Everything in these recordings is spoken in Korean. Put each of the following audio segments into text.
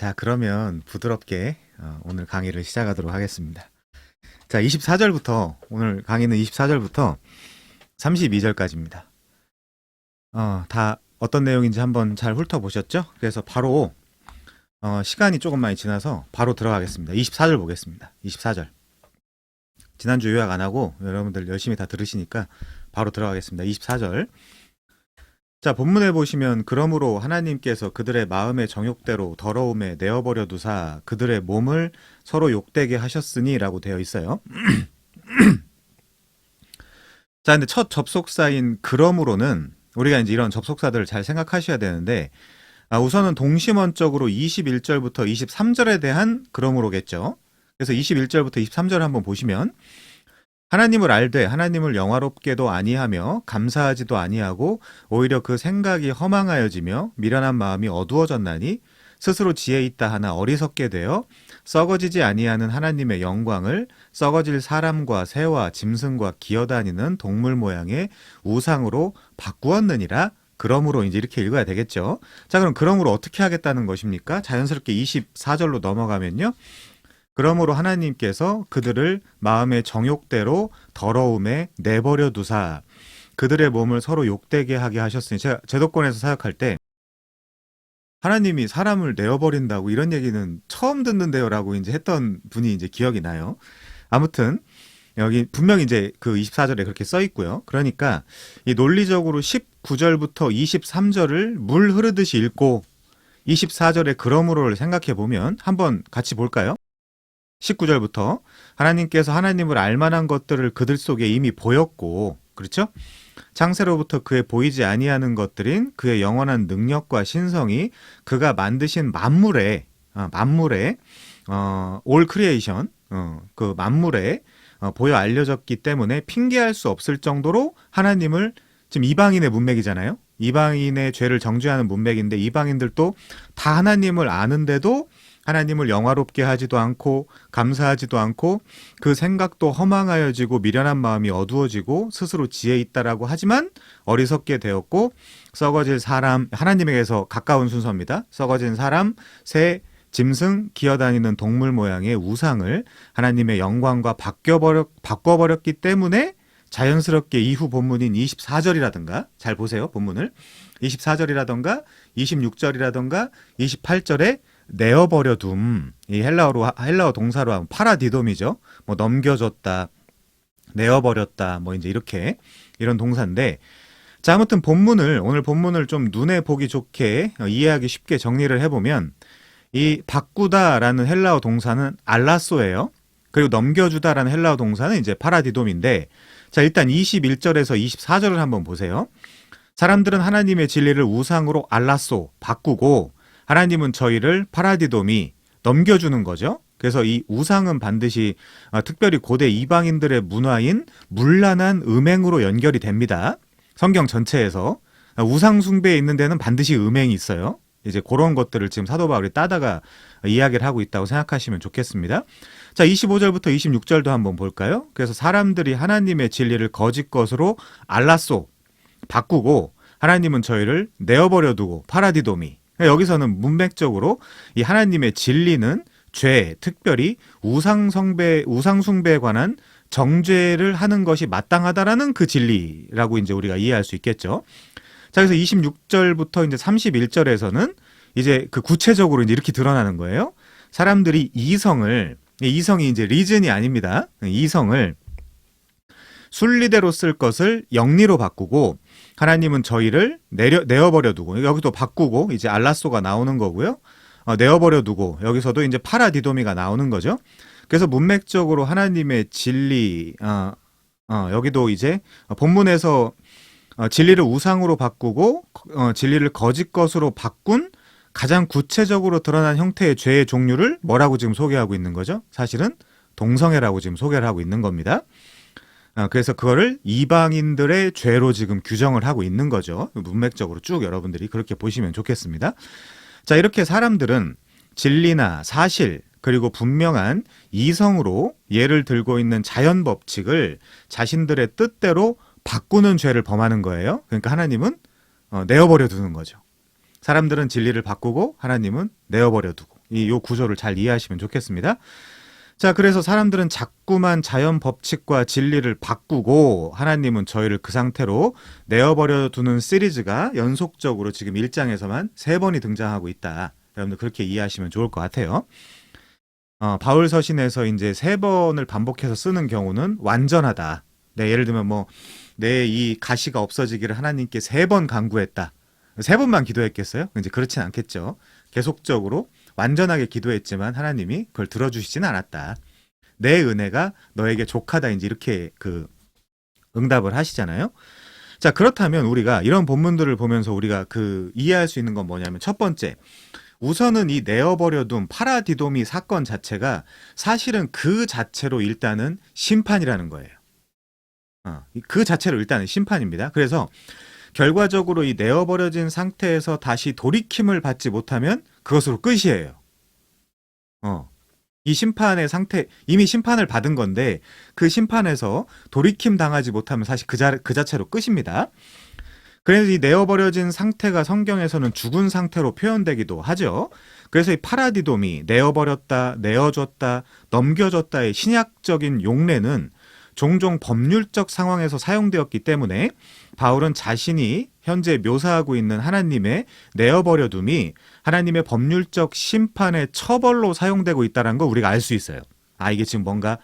자, 그러면 부드럽게 오늘 강의를 시작하도록 하겠습니다. 자, 24절부터, 오늘 강의는 24절부터 32절까지입니다. 다 어떤 내용인지 한번 잘 훑어보셨죠? 그래서 바로, 시간이 조금 많이 지나서 바로 들어가겠습니다. 24절 보겠습니다. 24절. 지난주 요약 안 하고 여러분들 열심히 다 들으시니까 바로 들어가겠습니다. 24절. 자, 본문에 보시면 그러므로 하나님께서 그들의 마음의 정욕대로 더러움에 내어버려 두사 그들의 몸을 서로 욕되게 하셨으니 라고 되어 있어요. 자, 근데 첫 접속사인 그러므로는 우리가 이제 이런 접속사들을 잘 생각하셔야 되는데 우선은 동심원적으로 21절부터 23절에 대한 그러므로겠죠. 그래서 21절부터 23절 한번 보시면 하나님을 알되 하나님을 영화롭게도 아니하며 감사하지도 아니하고 오히려 그 생각이 허망하여지며 미련한 마음이 어두워졌나니 스스로 지혜 있다 하나 어리석게 되어 썩어지지 아니하는 하나님의 영광을 썩어질 사람과 새와 짐승과 기어다니는 동물 모양의 우상으로 바꾸었느니라. 그러므로 이제 이렇게 읽어야 되겠죠. 자, 그럼 그러므로 어떻게 하겠다는 것입니까? 자연스럽게 24절로 넘어가면요. 그러므로 하나님께서 그들을 마음의 정욕대로 더러움에 내버려 두사 그들의 몸을 서로 욕되게 하게 하셨으니, 제가 제도권에서 사역할 때 하나님이 사람을 내어버린다고 이런 얘기는 처음 듣는데요 라고 이제 했던 분이 이제 기억이 나요. 아무튼 여기 분명히 이제 그 24절에 그렇게 써 있고요. 그러니까 이 논리적으로 19절부터 23절을 물 흐르듯이 읽고 24절의 그러므로를 생각해 보면 한번 같이 볼까요? 19절부터 하나님께서 하나님을 알만한 것들을 그들 속에 이미 보였고, 그렇죠? 창세로부터 그의 보이지 아니하는 것들인 그의 영원한 능력과 신성이 그가 만드신 만물에 all creation, 그 만물에 보여 알려졌기 때문에 핑계할 수 없을 정도로 하나님을, 지금 이방인의 문맥이잖아요. 이방인의 죄를 정죄하는 문맥인데 이방인들도 다 하나님을 아는데도 하나님을 영화롭게 하지도 않고 감사하지도 않고 그 생각도 허망하여지고 미련한 마음이 어두워지고 스스로 지혜 있다라고 하지만 어리석게 되었고 썩어질 사람, 하나님에게서 가까운 순서입니다. 썩어진 사람, 새, 짐승, 기어다니는 동물 모양의 우상을 하나님의 영광과 바꿔버렸기 때문에 자연스럽게 이후 본문인 24절이라든가, 잘 보세요 본문을, 24절이라든가 26절이라든가 28절에 내어버려 둠, 이 헬라어 동사로 하면 파라디돔이죠. 뭐 넘겨줬다, 내어버렸다, 뭐 이제 이렇게 이런 동사인데, 자, 아무튼 오늘 본문을 좀 눈에 보기 좋게 이해하기 쉽게 정리를 해보면 이 바꾸다라는 헬라어 동사는 알라소예요. 그리고 넘겨주다라는 헬라어 동사는 이제 파라디돔인데, 자, 일단 21절에서 24절을 한번 보세요. 사람들은 하나님의 진리를 우상으로 알라소, 바꾸고 하나님은 저희를 파라디돔이 넘겨주는 거죠. 그래서 이 우상은 반드시 특별히 고대 이방인들의 문화인 문란한 음행으로 연결이 됩니다. 성경 전체에서 우상 숭배에 있는 데는 반드시 음행이 있어요. 이제 그런 것들을 지금 사도 바울이 따다가 이야기를 하고 있다고 생각하시면 좋겠습니다. 자, 25절부터 26절도 한번 볼까요? 그래서 사람들이 하나님의 진리를 거짓 것으로 알라소, 바꾸고 하나님은 저희를 내어버려 두고 파라디돔이, 여기서는 문맥적으로 이 하나님의 진리는 죄, 특별히 우상숭배에 관한 정죄를 하는 것이 마땅하다라는 그 진리라고 이제 우리가 이해할 수 있겠죠. 자, 그래서 26절부터 이제 31절에서는 이제 그 구체적으로 이제 이렇게 드러나는 거예요. 사람들이 이성이 이제 리즌이 아닙니다. 이성을 순리대로 쓸 것을 영리로 바꾸고 하나님은 저희를 내어버려 두고, 여기도 바꾸고 이제 알라소가 나오는 거고요. 내어버려 두고 여기서도 이제 파라디도미가 나오는 거죠. 그래서 문맥적으로 하나님의 진리, 여기도 이제 본문에서 진리를 우상으로 바꾸고 진리를 거짓 것으로 바꾼 가장 구체적으로 드러난 형태의 죄의 종류를 뭐라고 지금 소개하고 있는 거죠? 사실은 동성애라고 지금 소개를 하고 있는 겁니다. 그래서 그거를 이방인들의 죄로 지금 규정을 하고 있는 거죠. 문맥적으로 쭉 여러분들이 그렇게 보시면 좋겠습니다. 자, 이렇게 사람들은 진리나 사실 그리고 분명한 이성으로 예를 들고 있는 자연 법칙을 자신들의 뜻대로 바꾸는 죄를 범하는 거예요. 그러니까 하나님은 내어버려 두는 거죠. 사람들은 진리를 바꾸고 하나님은 내어버려 두고. 요 구조를 잘 이해하시면 좋겠습니다. 자, 그래서 사람들은 자꾸만 자연 법칙과 진리를 바꾸고 하나님은 저희를 그 상태로 내어버려 두는 시리즈가 연속적으로 지금 1장에서만 3번이 등장하고 있다. 여러분들 그렇게 이해하시면 좋을 것 같아요. 바울 서신에서 이제 3번을 반복해서 쓰는 경우는 완전하다. 네, 예를 들면 뭐 내 이 가시가 없어지기를 하나님께 3번 간구했다. 3번만 기도했겠어요? 이제 그렇진 않겠죠. 계속적으로 완전하게 기도했지만 하나님이 그걸 들어주시진 않았다. 내 은혜가 너에게 족하다. 이제 이렇게 응답을 하시잖아요. 자, 그렇다면 우리가 이런 본문들을 보면서 우리가 이해할 수 있는 건 뭐냐면 첫 번째, 우선은 이 내어버려둔 파라디도미 사건 자체가 사실은 그 자체로 일단은 심판이라는 거예요. 그 자체로 일단은 심판입니다. 그래서 결과적으로 이 내어버려진 상태에서 다시 돌이킴을 받지 못하면 그것으로 끝이에요. 이 심판의 상태, 이미 심판을 받은 건데 그 심판에서 돌이킴 당하지 못하면 사실 그 자체로 끝입니다. 그래서 이 내어버려진 상태가 성경에서는 죽은 상태로 표현되기도 하죠. 그래서 이 파라디돔이 내어버렸다, 내어줬다, 넘겨줬다의 신약적인 용례는 종종 법률적 상황에서 사용되었기 때문에 바울은 자신이 현재 묘사하고 있는 하나님의 내어버려둠이 하나님의 법률적 심판의 처벌로 사용되고 있다는 걸 우리가 알 수 있어요. 이게 지금 뭔가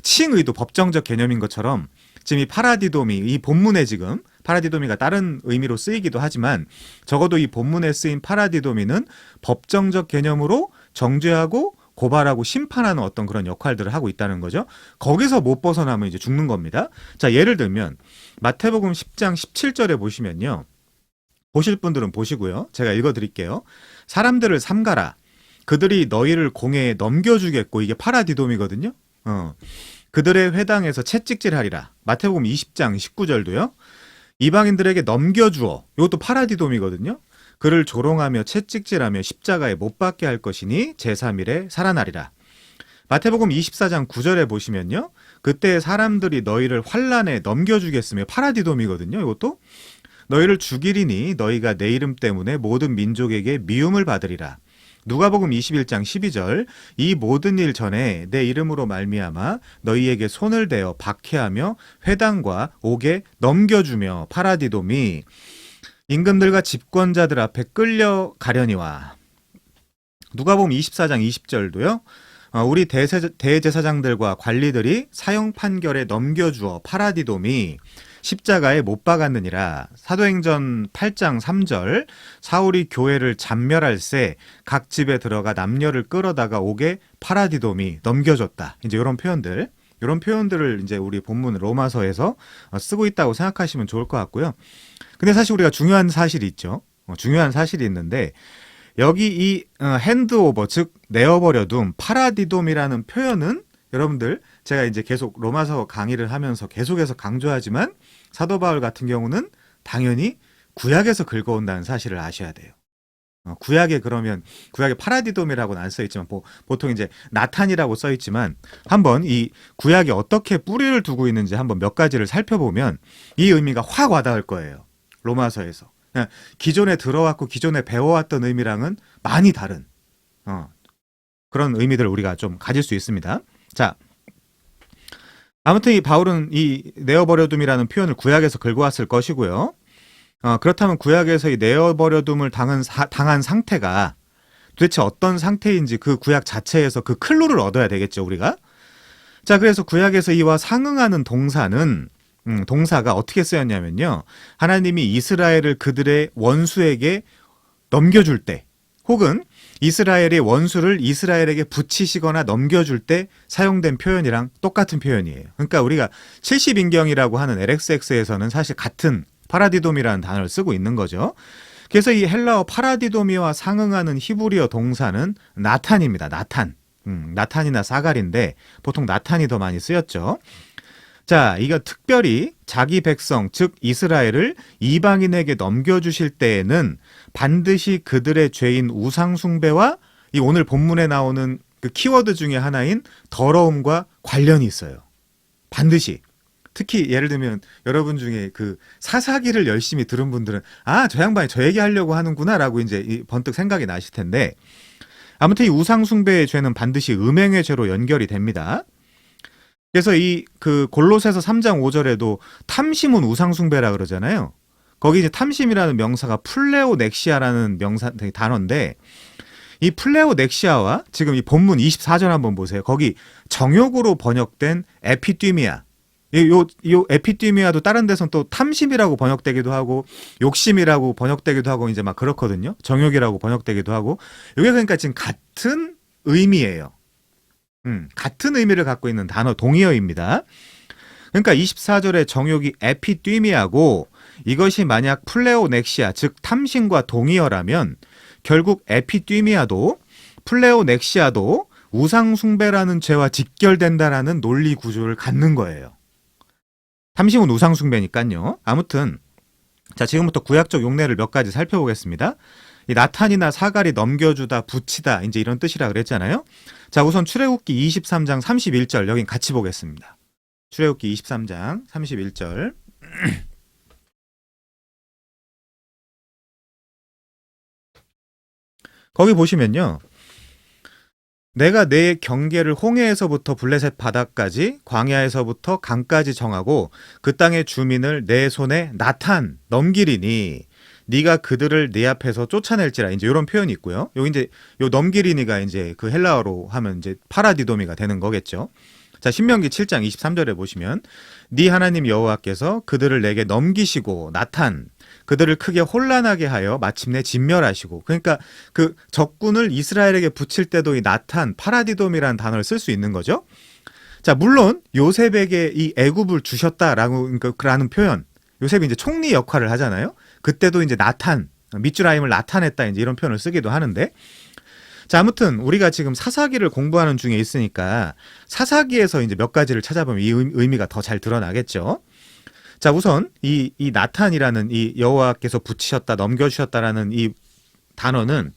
칭의도 법정적 개념인 것처럼 지금 이 파라디돔이 이 본문에 지금 파라디도미가 다른 의미로 쓰이기도 하지만 적어도 이 본문에 쓰인 파라디도미는 법정적 개념으로 정죄하고 고발하고 심판하는 어떤 그런 역할들을 하고 있다는 거죠. 거기서 못 벗어나면 이제 죽는 겁니다. 자, 예를 들면 마태복음 10장 17절에 보시면요. 보실 분들은 보시고요. 제가 읽어드릴게요. 사람들을 삼가라. 그들이 너희를 공회에 넘겨주겠고, 이게 파라디돔이거든요. 그들의 회당에서 채찍질하리라. 마태복음 20장 19절도요. 이방인들에게 넘겨주어. 이것도 파라디돔이거든요. 그를 조롱하며 채찍질하며 십자가에 못 박게 할 것이니 제3일에 살아나리라. 마태복음 24장 9절에 보시면요. 그때 사람들이 너희를 환란에 넘겨주겠으며 파라디돔이거든요. 이것도 너희를 죽이리니 너희가 내 이름 때문에 모든 민족에게 미움을 받으리라. 누가복음 21장 12절 이 모든 일 전에 내 이름으로 말미암아 너희에게 손을 대어 박해하며 회당과 옥에 넘겨주며 파라디돔이 임금들과 집권자들 앞에 끌려가려니와. 누가복음 24장 20절도요. 우리 대제사장들과 관리들이 사형 판결에 넘겨주어 파라디돔이 십자가에 못 박았느니라. 사도행전 8장 3절 사울이 교회를 잔멸할새 각 집에 들어가 남녀를 끌어다가 옥에 파라디돔이 넘겨줬다. 이제 이런 표현들을 이제 우리 본문 로마서에서 쓰고 있다고 생각하시면 좋을 것 같고요. 근데 사실 우리가 중요한 사실이 있죠. 중요한 사실이 있는데 여기 이 핸드오버, 즉 내어버려둠 파라디돔이라는 표현은 여러분들 제가 이제 계속 로마서 강의를 하면서 계속해서 강조하지만 사도 바울 같은 경우는 당연히 구약에서 긁어온다는 사실을 아셔야 돼요. 구약에 파라디돔이라고는 안 써있지만 보통 이제 나탄이라고 써있지만 한번 이 구약에 어떻게 뿌리를 두고 있는지 한번 몇 가지를 살펴보면 이 의미가 확 와닿을 거예요. 로마서에서 그냥 기존에 들어왔고 기존에 배워왔던 의미랑은 많이 다른 그런 의미들을 우리가 좀 가질 수 있습니다. 자, 아무튼 이 바울은 이 내어버려둠이라는 표현을 구약에서 긁어왔을 것이고요. 그렇다면 구약에서 이 내어버려둠을 당한 상태가 도대체 어떤 상태인지 그 구약 자체에서 그 클루를 얻어야 되겠죠, 우리가. 자, 그래서 구약에서 이와 상응하는 동사가 어떻게 쓰였냐면요. 하나님이 이스라엘을 그들의 원수에게 넘겨줄 때, 혹은 이스라엘의 원수를 이스라엘에게 붙이시거나 넘겨줄 때 사용된 표현이랑 똑같은 표현이에요. 그러니까 우리가 70인경이라고 하는 LXX에서는 사실 같은 파라디돔이라는 단어를 쓰고 있는 거죠. 그래서 이 헬라어 파라디도미와 상응하는 히브리어 동사는 나탄입니다. 나탄이나 사갈인데 보통 나탄이 더 많이 쓰였죠. 자, 이거 특별히 자기 백성, 즉 이스라엘을 이방인에게 넘겨주실 때에는 반드시 그들의 죄인 우상숭배와 이 오늘 본문에 나오는 그 키워드 중에 하나인 더러움과 관련이 있어요. 반드시. 특히 예를 들면 여러분 중에 그 사사기를 열심히 들은 분들은 저 양반이 저 얘기하려고 하는구나 라고 이제 번뜩 생각이 나실 텐데 아무튼 이 우상숭배의 죄는 반드시 음행의 죄로 연결이 됩니다. 그래서 이 그 골로새서 3장 5절에도 탐심은 우상숭배라 그러잖아요. 거기 이제 탐심이라는 명사가 플레오넥시아라는 명사 단어인데, 이 플레오넥시아와 지금 이 본문 24절 한번 보세요. 거기 정욕으로 번역된 에피디미아. 요 에피디미아도 다른 데선 또 탐심이라고 번역되기도 하고 욕심이라고 번역되기도 하고 이제 막 그렇거든요. 정욕이라고 번역되기도 하고. 이게 그러니까 지금 같은 의미예요. 같은 의미를 갖고 있는 단어 동의어입니다. 그러니까 24절의 정욕이 에피디미아고 이것이 만약 플레오넥시아 즉 탐심과 동의어라면 결국 에피디미아도 플레오넥시아도 우상숭배라는 죄와 직결된다라는 논리 구조를 갖는 거예요. 탐심은 우상숭배니까요. 아무튼 자, 지금부터 구약적 용례를 몇 가지 살펴보겠습니다. 이 나탄이나 사갈이 넘겨주다, 붙이다 이제 이런 뜻이라 그랬잖아요. 자, 우선 출애굽기 23장 31절 여긴 같이 보겠습니다. 출애굽기 23장 31절 거기 보시면요. 내가 내 경계를 홍해에서부터 블레셋 바다까지 광야에서부터 강까지 정하고 그 땅의 주민을 내 손에 나탄 넘기리니 네가 그들을 네 앞에서 쫓아낼지라 이제 이런 표현이 있고요. 요 이제 요 넘기리니가 이제 그 헬라어로 하면 이제 파라디도미가 되는 거겠죠. 자, 신명기 7장 23절에 보시면 네 하나님 여호와께서 그들을 내게 넘기시고 나탄 그들을 크게 혼란하게 하여 마침내 진멸하시고, 그러니까 그 적군을 이스라엘에게 붙일 때도 이 나탄 파라디돔이라는 단어를 쓸 수 있는 거죠. 자, 물론 요셉에게 이 애굽을 주셨다라고 라는 표현, 요셉이 이제 총리 역할을 하잖아요. 그때도 이제 나탄 미주라임을 나타냈다 이제 이런 표현을 쓰기도 하는데, 자, 아무튼 우리가 지금 사사기를 공부하는 중에 있으니까 사사기에서 이제 몇 가지를 찾아보면 이 의미가 더 잘 드러나겠죠. 자, 우선 이 나탄이라는 이 여호와께서 붙이셨다, 넘겨주셨다라는 이 단어는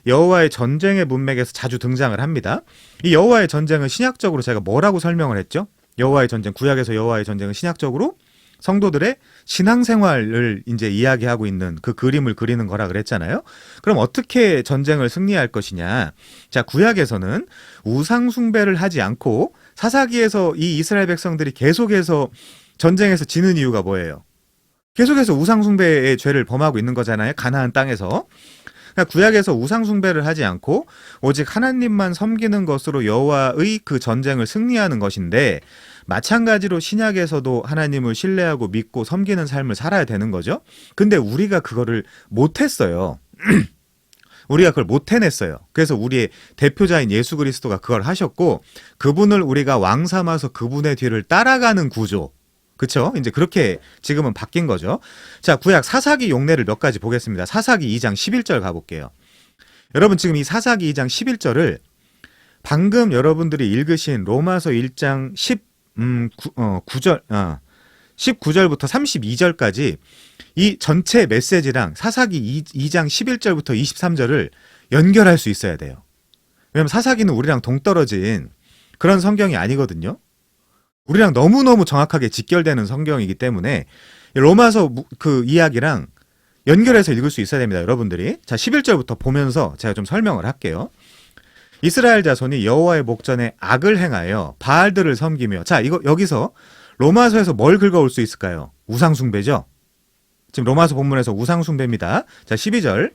여호와의 전쟁의 문맥에서 자주 등장을 합니다. 이 여호와의 전쟁은 신약적으로 제가 뭐라고 설명을 했죠? 여호와의 전쟁, 구약에서 여호와의 전쟁은 신약적으로 성도들의 신앙생활을 이제 이야기하고 있는 그 그림을 그리는 거라 그랬잖아요. 그럼 어떻게 전쟁을 승리할 것이냐? 자, 구약에서는 우상 숭배를 하지 않고 사사기에서 이 이스라엘 백성들이 계속해서 전쟁에서 지는 이유가 뭐예요? 계속해서 우상숭배의 죄를 범하고 있는 거잖아요. 가나안 땅에서. 그러니까 구약에서 우상숭배를 하지 않고 오직 하나님만 섬기는 것으로 여호와의 그 전쟁을 승리하는 것인데, 마찬가지로 신약에서도 하나님을 신뢰하고 믿고 섬기는 삶을 살아야 되는 거죠. 근데 우리가 그거를 못했어요. 우리가 그걸 못 해냈어요. 그래서 우리의 대표자인 예수 그리스도가 그걸 하셨고, 그분을 우리가 왕 삼아서 그분의 뒤를 따라가는 구조, 그쵸? 이제 그렇게 지금은 바뀐 거죠. 자, 구약 사사기 용례를 몇 가지 보겠습니다. 사사기 2장 11절 가볼게요. 여러분 지금 이 사사기 2장 11절을 방금 여러분들이 읽으신 로마서 1장 19절부터 32절까지 이 전체 메시지랑 사사기 2장 11절부터 23절을 연결할 수 있어야 돼요. 왜냐면 사사기는 우리랑 동떨어진 그런 성경이 아니거든요. 우리랑 너무너무 정확하게 직결되는 성경이기 때문에 로마서 그 이야기랑 연결해서 읽을 수 있어야 됩니다, 여러분들이. 자, 11절부터 보면서 제가 좀 설명을 할게요. 이스라엘 자손이 여호와의 목전에 악을 행하여 바알들을 섬기며, 자, 이거 여기서 로마서에서 뭘 긁어올 수 있을까요? 우상숭배죠. 지금 로마서 본문에서 우상숭배입니다. 자, 12절.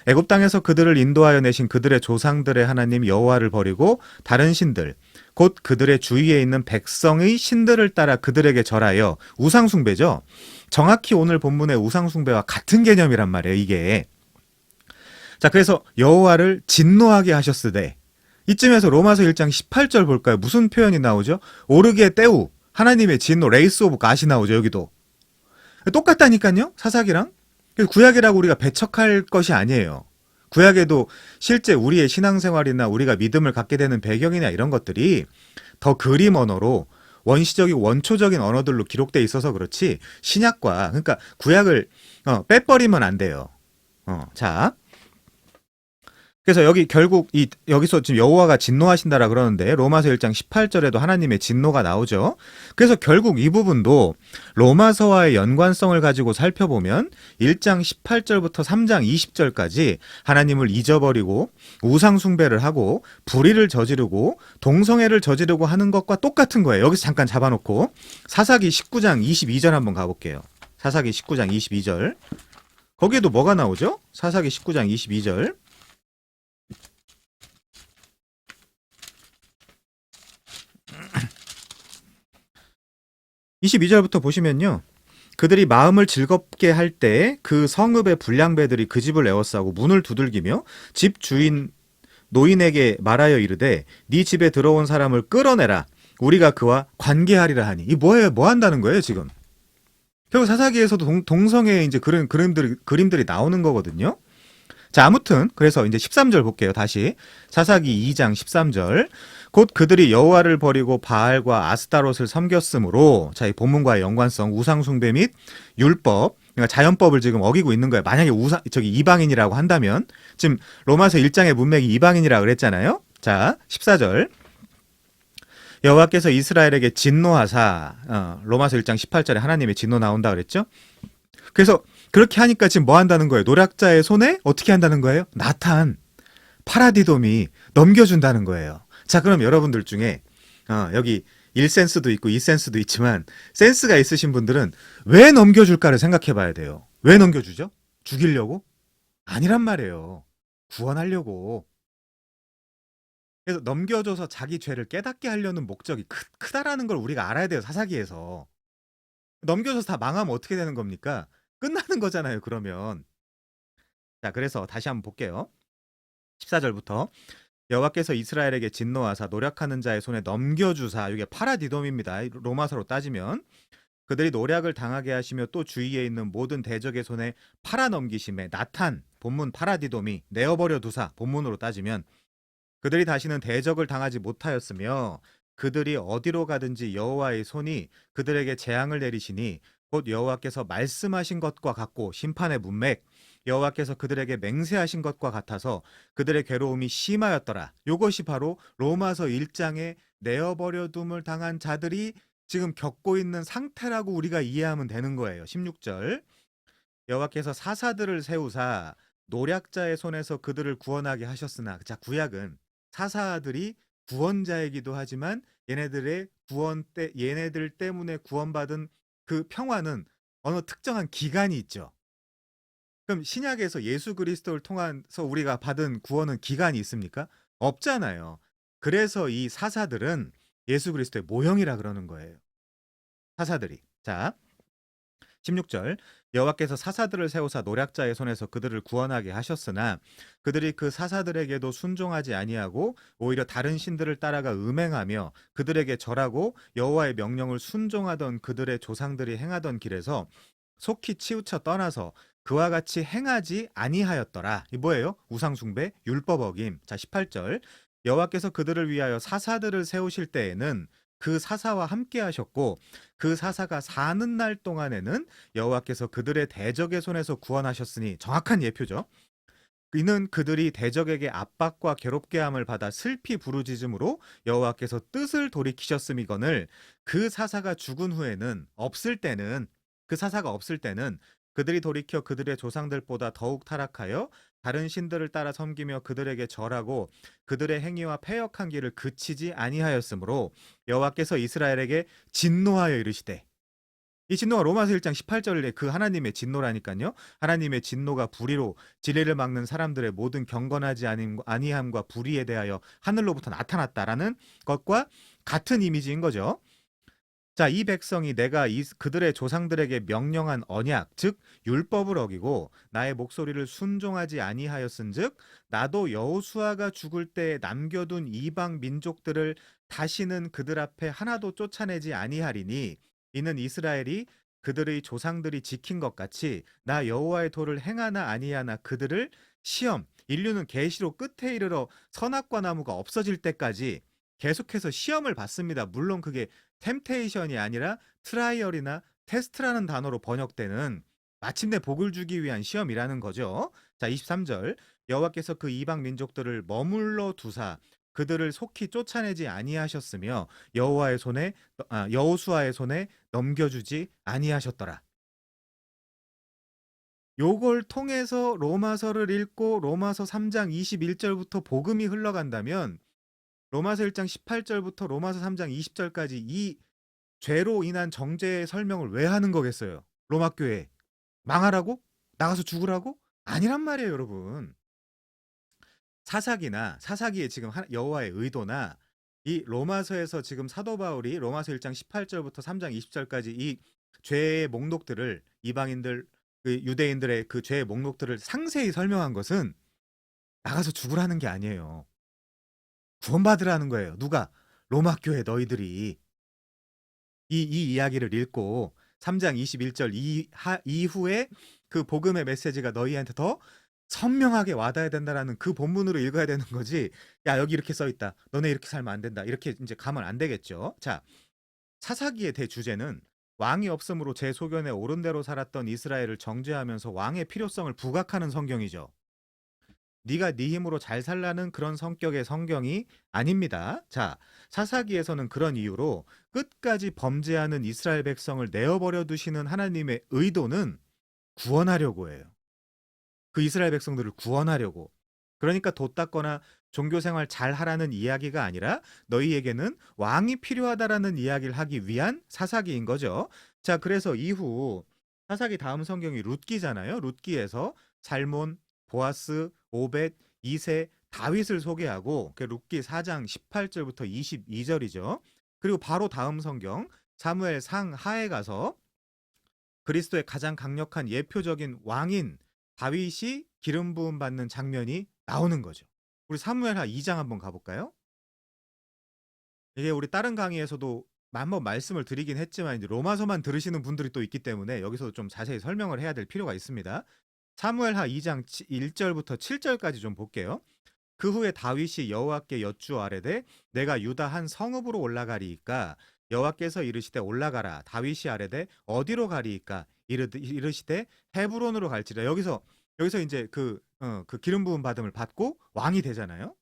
애굽 땅에서 그들을 인도하여 내신 그들의 조상들의 하나님 여호와를 버리고 다른 신들 곧 그들의 주위에 있는 백성의 신들을 따라 그들에게 절하여, 우상숭배죠. 정확히 오늘 본문의 우상숭배와 같은 개념이란 말이에요, 이게. 자, 그래서 여호와를 진노하게 하셨으되, 이쯤에서 로마서 1장 18절 볼까요? 무슨 표현이 나오죠? 오르게 떼우, 하나님의 진노, 레이스 오브 갓이 나오죠, 여기도. 똑같다니까요, 사사기랑. 구약이라고 우리가 배척할 것이 아니에요. 구약에도 실제 우리의 신앙생활이나 우리가 믿음을 갖게 되는 배경이나 이런 것들이 더 그림 언어로 원시적이고 원초적인 언어들로 기록돼 있어서 그렇지, 신약과, 그러니까 구약을 빼버리면 안 돼요. 자, 그래서 여기 결국 여기서 지금 여호와가 진노하신다라 그러는데 로마서 1장 18절에도 하나님의 진노가 나오죠. 그래서 결국 이 부분도 로마서와의 연관성을 가지고 살펴보면 1장 18절부터 3장 20절까지 하나님을 잊어버리고 우상 숭배를 하고 불의를 저지르고 동성애를 저지르고 하는 것과 똑같은 거예요. 여기서 잠깐 잡아놓고 사사기 19장 22절 한번 가볼게요. 사사기 19장 22절. 거기에도 뭐가 나오죠? 사사기 19장 22절. 22절부터 보시면요. 그들이 마음을 즐겁게 할 때 그 성읍의 불량배들이 그 집을 에워싸고 문을 두들기며 집 주인 노인에게 말하여 이르되 네 집에 들어온 사람을 끌어내라. 우리가 그와 관계하리라 하니. 이 뭐예요? 뭐 한다는 거예요, 지금? 결국 사사기에서도 동성애 이제 그림들이 나오는 거거든요. 자, 아무튼 그래서 이제 13절 볼게요. 다시 사사기 2장 13절. 곧 그들이 여호와를 버리고 바알과 아스타롯을 섬겼으므로, 자, 이 본문과의 연관성, 우상 숭배 및 율법, 그러니까 자연법을 지금 어기고 있는 거예요. 만약에 이방인이라고 한다면, 지금 로마서 1장의 문맥이 이방인이라 그랬잖아요. 자, 14절. 여호와께서 이스라엘에게 진노하사, 로마서 1장 18절에 하나님의 진노 나온다 그랬죠. 그래서 그렇게 하니까 지금 뭐 한다는 거예요? 노략자의 손에 어떻게 한다는 거예요? 나탄, 파라디돔이 넘겨준다는 거예요. 자, 그럼 여러분들 중에 여기 1센스도 있고 2센스도 있지만 센스가 있으신 분들은 왜 넘겨줄까를 생각해 봐야 돼요. 왜 넘겨주죠? 죽이려고? 아니란 말이에요. 구원하려고. 그래서 넘겨줘서 자기 죄를 깨닫게 하려는 목적이 크다라는 걸 우리가 알아야 돼요. 사사기에서. 넘겨줘서 다 망하면 어떻게 되는 겁니까? 끝나는 거잖아요, 그러면. 자, 그래서 다시 한번 볼게요. 14절부터. 여호와께서 이스라엘에게 진노하사 노략하는 자의 손에 넘겨주사, 이게 파라디돔입니다. 로마서로 따지면. 그들이 노략을 당하게 하시며 또 주위에 있는 모든 대적의 손에 팔아 넘기심에 나탄, 본문 파라디돔이 내어버려 두사, 본문으로 따지면 그들이 다시는 대적을 당하지 못하였으며 그들이 어디로 가든지 여호와의 손이 그들에게 재앙을 내리시니 곧 여호와께서 말씀하신 것과 같고 심판의 문맥, 여호와께서 그들에게 맹세하신 것과 같아서 그들의 괴로움이 심하였더라. 이것이 바로 로마서 1장에 내어버려 둠을 당한 자들이 지금 겪고 있는 상태라고 우리가 이해하면 되는 거예요. 16절. 여호와께서 사사들을 세우사 노략자의 손에서 그들을 구원하게 하셨으나, 자, 구약은 사사들이 구원자이기도 하지만 얘네들 때문에 구원받은 그 평화는 어느 특정한 기간이 있죠. 그럼 신약에서 예수 그리스도를 통해서 우리가 받은 구원은 기간이 있습니까? 없잖아요. 그래서 이 사사들은 예수 그리스도의 모형이라 그러는 거예요. 사사들이. 자, 16절. 여호와께서 사사들을 세우사 노략자의 손에서 그들을 구원하게 하셨으나 그들이 그 사사들에게도 순종하지 아니하고 오히려 다른 신들을 따라가 음행하며 그들에게 절하고 여호와의 명령을 순종하던 그들의 조상들이 행하던 길에서 속히 치우쳐 떠나서 그와 같이 행하지 아니하였더라. 이 뭐예요? 우상숭배, 율법 어김. 자, 18절. 여호와께서 그들을 위하여 사사들을 세우실 때에는 그 사사와 함께 하셨고 그 사사가 사는 날 동안에는 여호와께서 그들의 대적의 손에서 구원하셨으니, 정확한 예표죠. 이는 그들이 대적에게 압박과 괴롭게 함을 받아 슬피 부르짖음으로 여호와께서 뜻을 돌이키셨음이거늘 그 사사가 죽은 후에는 그 사사가 없을 때는 그들이 돌이켜 그들의 조상들보다 더욱 타락하여 다른 신들을 따라 섬기며 그들에게 절하고 그들의 행위와 패역한 길을 그치지 아니하였으므로 여호와께서 이스라엘에게 진노하여 이르시되, 이 진노가 로마서 1장 18절에 그 하나님의 진노라니까요. 하나님의 진노가 불의로 진리를 막는 사람들의 모든 경건하지 아니함과 불의에 대하여 하늘로부터 나타났다라는 것과 같은 이미지인 거죠. 자, 이 백성이 내가 그들의 조상들에게 명령한 언약, 즉 율법을 어기고 나의 목소리를 순종하지 아니하였은즉 나도 여호수아가 죽을 때 남겨둔 이방 민족들을 다시는 그들 앞에 하나도 쫓아내지 아니하리니 이는 이스라엘이 그들의 조상들이 지킨 것 같이 나 여호와의 도를 행하나 아니하나 그들을 시험, 인류는 계시로 끝에 이르러 선악과 나무가 없어질 때까지 계속해서 시험을 받습니다. 물론 그게 템테이션이 아니라 트라이얼이나 테스트라는 단어로 번역되는 마침내 복을 주기 위한 시험이라는 거죠. 자, 23절. 여호와께서 그 이방 민족들을 머물러 두사 그들을 속히 쫓아내지 아니하셨으며 여호수아의 손에 넘겨주지 아니하셨더라. 요걸 통해서 로마서를 읽고 로마서 3장 21절부터 복음이 흘러간다면 로마서 1장 18절부터 로마서 3장 20절까지 이 죄로 인한 정죄의 설명을 왜 하는 거겠어요? 로마 교회. 망하라고? 나가서 죽으라고? 아니란 말이에요, 여러분. 사사기의 지금 여호와의 의도나 이 로마서에서 지금 사도 바울이 로마서 1장 18절부터 3장 20절까지 이 죄의 목록들을 이방인들 그 유대인들의 그 죄의 목록들을 상세히 설명한 것은 나가서 죽으라는 게 아니에요. 구원받으라는 거예요. 누가? 로마 교회 너희들이 이 이야기를 읽고 3장 21절 이후에 그 복음의 메시지가 너희한테 더 선명하게 와닿아야 된다라는 그 본문으로 읽어야 되는 거지. 야, 여기 이렇게 써 있다. 너네 이렇게 살면 안 된다. 이렇게 이제 가면 안 되겠죠. 자, 사사기의 대주제는 왕이 없으므로 제 소견에 옳은 대로 살았던 이스라엘을 정죄하면서 왕의 필요성을 부각하는 성경이죠. 네가 네 힘으로 잘 살라는 그런 성격의 성경이 아닙니다. 자, 사사기에서는 그런 이유로 끝까지 범죄하는 이스라엘 백성을 내어버려 두시는 하나님의 의도는 구원하려고 해요. 그 이스라엘 백성들을 구원하려고. 그러니까 돛닦거나 종교생활 잘 하라는 이야기가 아니라 너희에게는 왕이 필요하다라는 이야기를 하기 위한 사사기인 거죠. 자, 그래서 이후 사사기 다음 성경이 룻기잖아요. 룻기에서 살몬, 보아스, 오벳, 이세, 다윗을 소개하고 룻기 4장 18절부터 22절이죠. 그리고 바로 다음 성경 사무엘 상하에 가서 그리스도의 가장 강력한 예표적인 왕인 다윗이 기름 부음 받는 장면이 나오는 거죠. 우리 사무엘하 2장 한번 가볼까요? 이게 우리 다른 강의에서도 한번 말씀을 드리긴 했지만 이제 로마서만 들으시는 분들이 또 있기 때문에 여기서도 좀 자세히 설명을 해야 될 필요가 있습니다. 사무엘하 2장 1절부터 7절까지 좀 볼게요. 그 후에 다윗이 여호와께 여쭈아뢰되 내가 유다 한 성읍으로 올라가리이까 여호와께서 이르시되 올라가라. 다윗이 아뢰되 어디로 가리이까 이르시되 헤브론으로 갈지라. 여기서 이제 그 기름 부음 받음을 받고 왕이 되잖아요.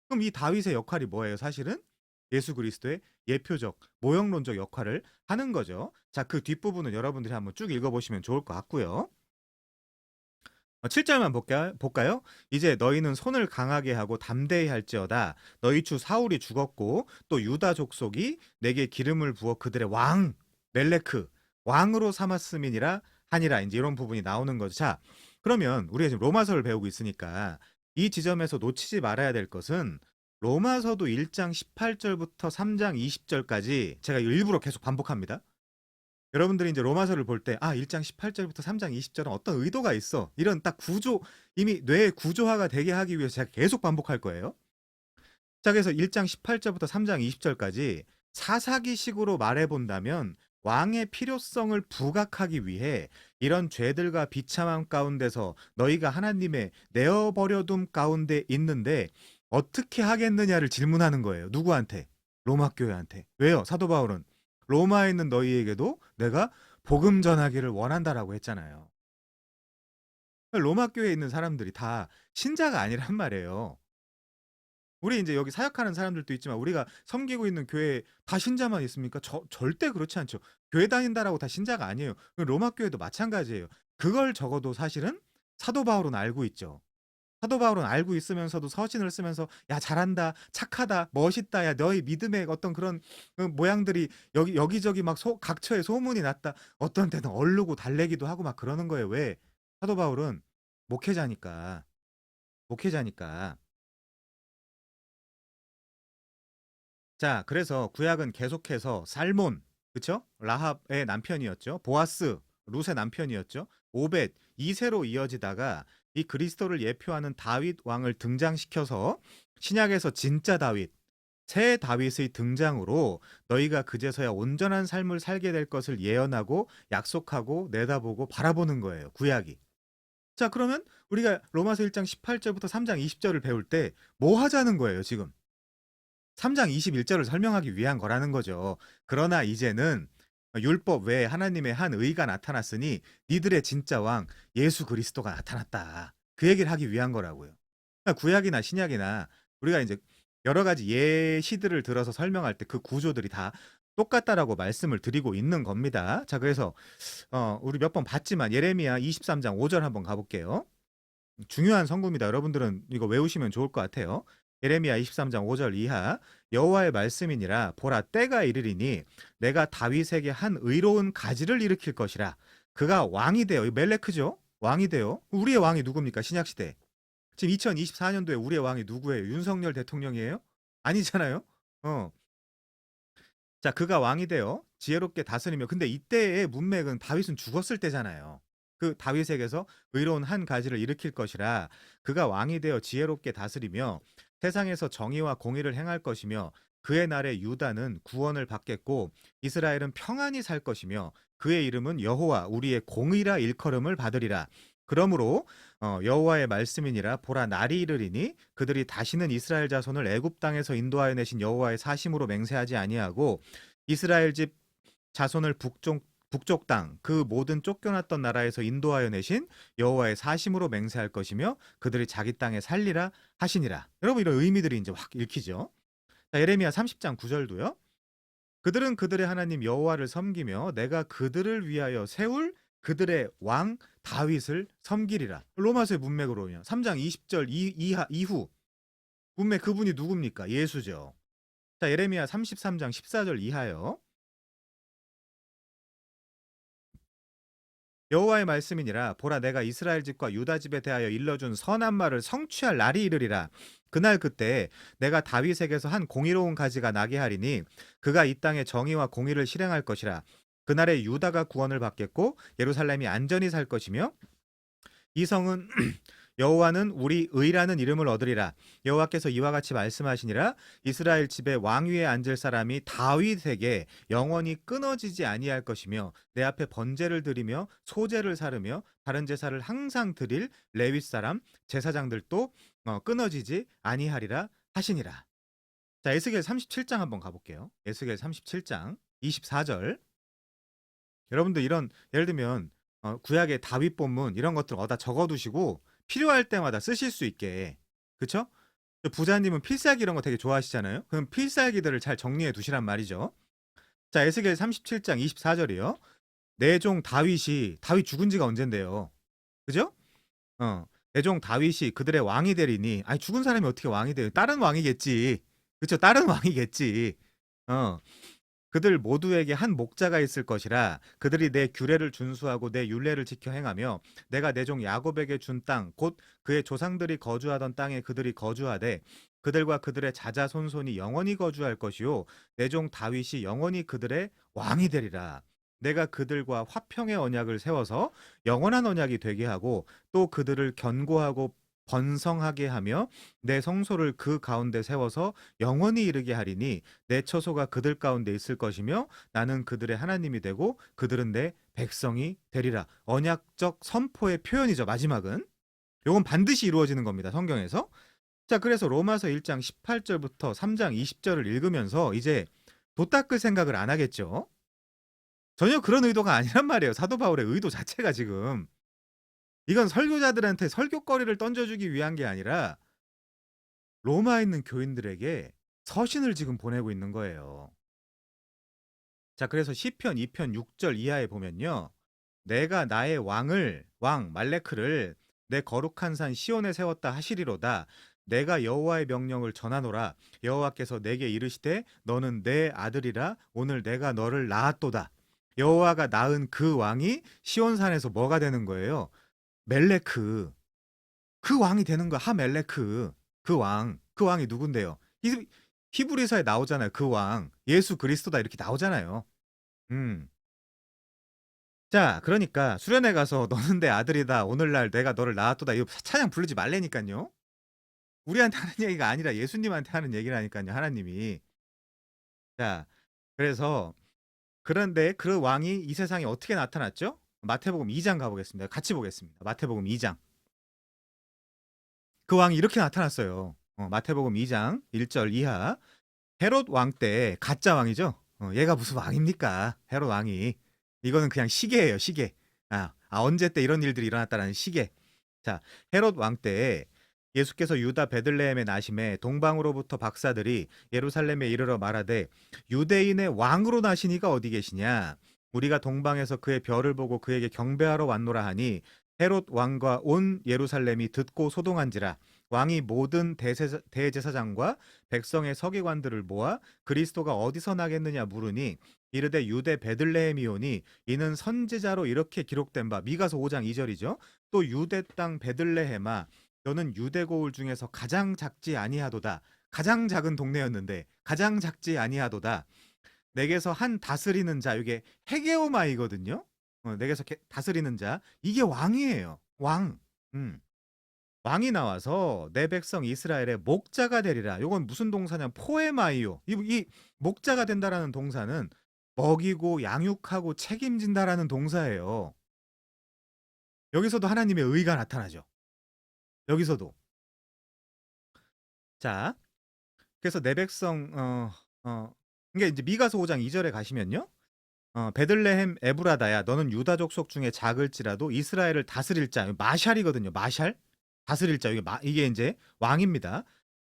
그럼 이 다윗의 역할이 뭐예요? 사실은 예수 그리스도의 예표적 모형론적 역할을 하는 거죠. 자, 그 뒷부분은 여러분들이 한번 쭉 읽어보시면 좋을 것 같고요. 7절만 볼까요? 이제 너희는 손을 강하게 하고 담대히 할지어다. 너희 주 사울이 죽었고 또 유다 족속이 내게 기름을 부어 그들의 왕 멜레크 왕으로 삼았음이니라 하니라. 이제 이런 부분이 나오는 거죠. 자, 그러면 우리가 지금 로마서를 배우고 있으니까 이 지점에서 놓치지 말아야 될 것은 로마서도 1장 18절부터 3장 20절까지 제가 일부러 계속 반복합니다. 여러분들이 이제 로마서를 볼 때 1장 18절부터 3장 20절은 어떤 의도가 있어. 이런 딱 이미 뇌의 구조화가 되게 하기 위해서 제가 계속 반복할 거예요. 자, 그래서 1장 18절부터 3장 20절까지 사사기식으로 말해본다면 왕의 필요성을 부각하기 위해 이런 죄들과 비참함 가운데서 너희가 하나님의 내어버려둠 가운데 있는데 어떻게 하겠느냐를 질문하는 거예요. 누구한테? 로마 교회한테. 왜요? 사도 바울은 로마에 있는 너희에게도 내가 복음 전하기를 원한다라고 했잖아요. 로마 교회에 있는 사람들이 다 신자가 아니란 말이에요. 우리 이제 여기 사역하는 사람들도 있지만 우리가 섬기고 있는 교회에 다 신자만 있습니까? 절대 그렇지 않죠. 교회 다닌다라고 다 신자가 아니에요. 로마 교회도 마찬가지예요. 그걸 적어도 사실은 사도 바울은 알고 있죠. 사도 바울은 알고 있으면서도 서신을 쓰면서 야 잘한다, 착하다, 멋있다, 야 너희 믿음의 어떤 그런 모양들이 여기저기 막 각처에 소문이 났다. 어떤 때는 얼르고 달래기도 하고 막 그러는 거예요. 왜? 사도 바울은 목회자니까. 목회자니까. 자, 그래서 구약은 계속해서 살몬, 그쵸? 라합의 남편이었죠. 보아스, 룻의 남편이었죠. 오벳, 이세로 이어지다가 이 그리스도를 예표하는 다윗 왕을 등장시켜서 신약에서 진짜 다윗, 새 다윗의 등장으로 너희가 그제서야 온전한 삶을 살게 될 것을 예언하고 약속하고 내다보고 바라보는 거예요. 구약이. 자, 그러면 우리가 로마서 1장 18절부터 3장 20절을 배울 때 뭐 하자는 거예요, 지금? 3장 21절을 설명하기 위한 거라는 거죠. 그러나 이제는 율법 외에 하나님의 한 의가 나타났으니 니들의 진짜 왕 예수 그리스도가 나타났다. 그 얘기를 하기 위한 거라고요. 구약이나 신약이나 우리가 이제 여러 가지 예시들을 들어서 설명할 때 그 구조들이 다 똑같다라고 말씀을 드리고 있는 겁니다. 자, 그래서 우리 몇 번 봤지만 예레미야 23장 5절 한번 가 볼게요. 중요한 성구입니다. 여러분들은 이거 외우시면 좋을 것 같아요. 예레미야 23장 5절 이하 여호와의 말씀이니라 보라 때가 이르리니 내가 다윗에게 한 의로운 가지를 일으킬 것이라 그가 왕이 되어 멜레크죠. 왕이 되어 우리의 왕이 누굽니까? 신약 시대. 지금 2024년도에 우리의 왕이 누구예요? 윤석열 대통령이에요? 아니잖아요. 어. 자, 그가 왕이 되어 지혜롭게 다스리며 근데 이때의 문맥은 다윗은 죽었을 때잖아요. 그 다윗에게서 의로운 한 가지를 일으킬 것이라 그가 왕이 되어 지혜롭게 다스리며 세상에서 정의와 공의를 행할 것이며 그의 날에 유다는 구원을 받겠고 이스라엘은 평안히 살 것이며 그의 이름은 여호와 우리의 공의라 일컬음을 받으리라. 그러므로 여호와의 말씀이니라 보라 날이 이르리니 그들이 다시는 이스라엘 자손을 애굽 땅에서 인도하여 내신 여호와의 사심으로 맹세하지 아니하고 이스라엘 집 자손을 북쪽 땅 그 모든 쫓겨났던 나라에서 인도하여 내신 여호와의 사심으로 맹세할 것이며 그들이 자기 땅에 살리라 하시니라. 여러분 이런 의미들이 이제 확 읽히죠. 자, 예레미야 30장 9절도요. 그들은 그들의 하나님 여호와를 섬기며 내가 그들을 위하여 세울 그들의 왕 다윗을 섬기리라. 로마서의 문맥으로 오면 3장 20절 이후 문맥 그분이 누굽니까? 예수죠. 자, 예레미야 33장 14절 이하요. 여호와의 말씀이니라 보라 내가 이스라엘 집과 유다 집에 대하여 일러준 선한 말을 성취할 날이 이르리라. 그날 그때 내가 다윗에게서 한 공의로운 가지가 나게 하리니 그가 이 땅에 정의와 공의를 실행할 것이라. 그날에 유다가 구원을 받겠고 예루살렘이 안전히 살 것이며 이 성은 여호와는 우리 의라는 이름을 얻으리라. 여호와께서 이와 같이 말씀하시니라. 이스라엘 집에 왕위에 앉을 사람이 다윗에게 영원히 끊어지지 아니할 것이며 내 앞에 번제를 드리며 소제를 사르며 다른 제사를 항상 드릴 레위 사람 제사장들도 끊어지지 아니하리라 하시니라. 자, 에스겔 37장 한번 가볼게요. 에스겔 37장 24절. 여러분들 이런 예를 들면 구약의 다윗 본문 이런 것들 어디다 적어두시고 필요할 때마다 쓰실 수 있게. 그쵸? 부자님은 필살기 이런 거 되게 좋아하시잖아요. 그럼 필살기들을 잘 정리해 두시란 말이죠. 자, 에스겔 37장 24절이요. 내 종 다윗 죽은 지가 언젠데요. 그죠? 내 종 다윗이 그들의 왕이 되리니 아니 죽은 사람이 어떻게 왕이 돼요? 다른 왕이겠지. 그쵸? 다른 왕이겠지. 어. 그들 모두에게 한 목자가 있을 것이라 그들이 내 규례를 준수하고 내 율례를 지켜 행하며 내가 내 종 야곱에게 준 땅 곧 그의 조상들이 거주하던 땅에 그들이 거주하되 그들과 그들의 자자손손이 영원히 거주할 것이요 내 종 다윗이 영원히 그들의 왕이 되리라. 내가 그들과 화평의 언약을 세워서 영원한 언약이 되게 하고 또 그들을 견고하고 번성하게 하며 내 성소를 그 가운데 세워서 영원히 이르게 하리니 내 처소가 그들 가운데 있을 것이며 나는 그들의 하나님이 되고 그들은 내 백성이 되리라. 언약적 선포의 표현이죠. 마지막은. 요건 반드시 이루어지는 겁니다. 성경에서. 자, 그래서 로마서 1장 18절부터 3장 20절을 읽으면서 이제 도 닦을 생각을 안 하겠죠. 전혀 그런 의도가 아니란 말이에요. 사도 바울의 의도 자체가 지금. 이건 설교자들한테 설교거리를 던져주기 위한 게 아니라 로마에 있는 교인들에게 서신을 지금 보내고 있는 거예요. 자, 그래서 시편 2편 6절 이하에 보면요. 내가 나의 왕 말레크를 내 거룩한 산 시온에 세웠다 하시리로다. 내가 여호와의 명령을 전하노라. 여호와께서 내게 이르시되 너는 내 아들이라 오늘 내가 너를 낳았도다. 여호와가 낳은 그 왕이 시온산에서 뭐가 되는 거예요? 멜레크. 그 왕이 되는 거야. 하멜레크. 그 왕. 그 왕이 누군데요? 히브리서에 나오잖아요. 그 왕. 예수 그리스도다 이렇게 나오잖아요. 음. 자, 그러니까 수련회 가서 너는 내 아들이다. 오늘날 내가 너를 낳았도다. 이거 찬양 부르지 말라니까요. 우리한테 하는 얘기가 아니라 예수님한테 하는 얘기라니까요. 하나님이. 자, 그래서 그런데 그 왕이 이 세상에 어떻게 나타났죠? 마태복음 2장 가보겠습니다. 같이 보겠습니다. 마태복음 2장. 그 왕이 이렇게 나타났어요. 마태복음 2장 1절 이하. 헤롯 왕 때 가짜 왕이죠. 얘가 무슨 왕입니까? 헤롯 왕이. 이거는 그냥 시계예요, 시계. 언제 때 이런 일들이 일어났다라는 시계. 자, 헤롯 왕 때 예수께서 유다 베들레헴에 나심에 동방으로부터 박사들이 예루살렘에 이르러 말하되 유대인의 왕으로 나시니가 어디 계시냐 우리가 동방에서 그의 별을 보고 그에게 경배하러 왔노라 하니 헤롯 왕과 온 예루살렘이 듣고 소동한지라 왕이 모든 대제사장과 백성의 서기관들을 모아 그리스도가 어디서 나겠느냐 물으니 이르되 유대 베들레헴이오니 이는 선지자로 이렇게 기록된 바 미가서 5장 2절이죠. 또 유대 땅 베들레헴아 너는 유대 고을 중에서 가장 작지 아니하도다. 가장 작은 동네였는데 가장 작지 아니하도다. 내게서 한 다스리는 자 이게 헤게오마이거든요. 내게서 다스리는 자 이게 왕이에요. 왕. 음. 왕이 나와서 내 백성 이스라엘의 목자가 되리라. 이건 무슨 동사냐? 포에마이오. 이 목자가 된다라는 동사는 먹이고 양육하고 책임진다라는 동사예요. 여기서도 하나님의 의가 나타나죠. 여기서도. 자, 그래서 내 백성 이게 이제 미가서 5장 2절에 가시면요. 베들레헴 에브라다야 너는 유다 족속 중에 작을지라도 이스라엘을 다스릴 자 마샬이거든요. 마샬 다스릴 자 이게 이제 왕입니다.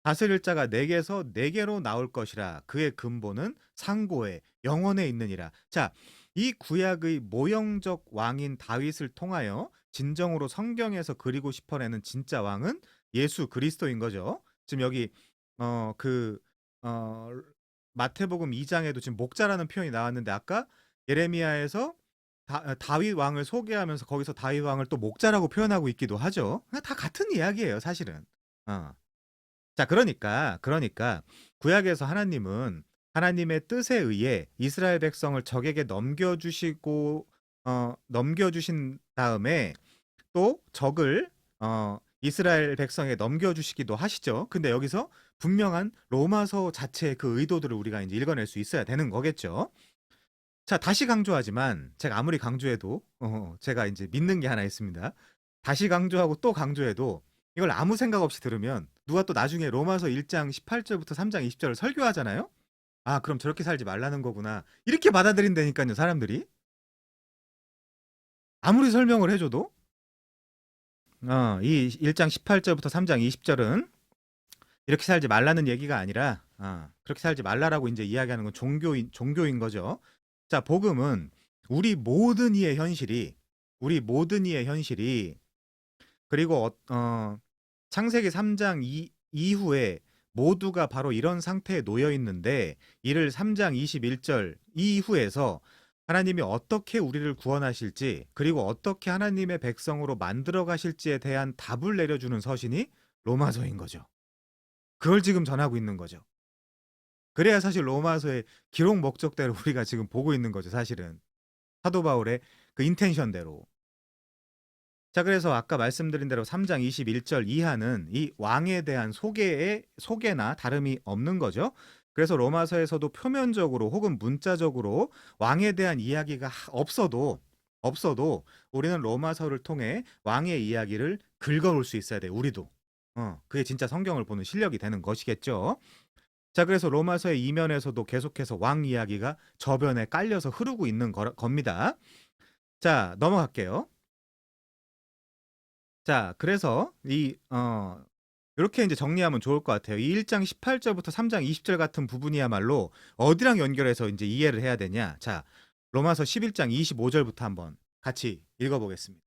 다스릴 자가 내게서 내게로 나올 것이라 그의 근본은 상고에 영원에 있느니라. 자, 이 구약의 모형적 왕인 다윗을 통하여 진정으로 성경에서 그리고 싶어내는 진짜 왕은 예수 그리스도인 거죠. 지금 여기 그 마태복음 2장에도 지금 목자라는 표현이 나왔는데 아까 예레미야에서 다윗 왕을 소개하면서 거기서 다윗 왕을 또 목자라고 표현하고 있기도 하죠. 다 같은 이야기예요, 사실은. 자, 그러니까 구약에서 하나님은 하나님의 뜻에 의해 이스라엘 백성을 적에게 넘겨주신 다음에 또 적을 이스라엘 백성에 넘겨주시기도 하시죠. 근데 여기서 분명한 로마서 자체의 그 의도들을 우리가 이제 읽어낼 수 있어야 되는 거겠죠. 자, 다시 강조하지만 제가 아무리 강조해도 제가 이제 믿는 게 하나 있습니다. 다시 강조하고 또 강조해도 이걸 아무 생각 없이 들으면 누가 또 나중에 로마서 1장 18절부터 3장 20절을 설교하잖아요. 아, 그럼 저렇게 살지 말라는 거구나. 이렇게 받아들인다니까요, 사람들이. 아무리 설명을 해줘도 이 1장 18절부터 3장 20절은 이렇게 살지 말라는 얘기가 아니라 그렇게 살지 말라라고 이제 이야기하는 건 종교인 거죠. 자, 복음은 우리 모든 이의 현실이 그리고 창세기 3장 이후에 모두가 바로 이런 상태에 놓여 있는데 이를 3장 21절 이후에서 하나님이 어떻게 우리를 구원하실지 그리고 어떻게 하나님의 백성으로 만들어 가실지에 대한 답을 내려주는 서신이 로마서인 거죠. 그걸 지금 전하고 있는 거죠. 그래야 사실 로마서의 기록 목적대로 우리가 지금 보고 있는 거죠, 사실은. 사도 바울의 그 인텐션대로. 자, 그래서 아까 말씀드린 대로 3장 21절 이하는 이 왕에 대한 소개나 다름이 없는 거죠. 그래서 로마서에서도 표면적으로 혹은 문자적으로 왕에 대한 이야기가 없어도 우리는 로마서를 통해 왕의 이야기를 긁어올 수 있어야 돼요. 우리도. 그게 진짜 성경을 보는 실력이 되는 것이겠죠. 자, 그래서 로마서의 이면에서도 계속해서 왕 이야기가 저변에 깔려서 흐르고 있는 겁니다. 자, 넘어갈게요. 자, 그래서 이렇게 이제 정리하면 좋을 것 같아요. 이 1장 18절부터 3장 20절 같은 부분이야말로 어디랑 연결해서 이제 이해를 해야 되냐? 자, 로마서 11장 25절부터 한번 같이 읽어보겠습니다.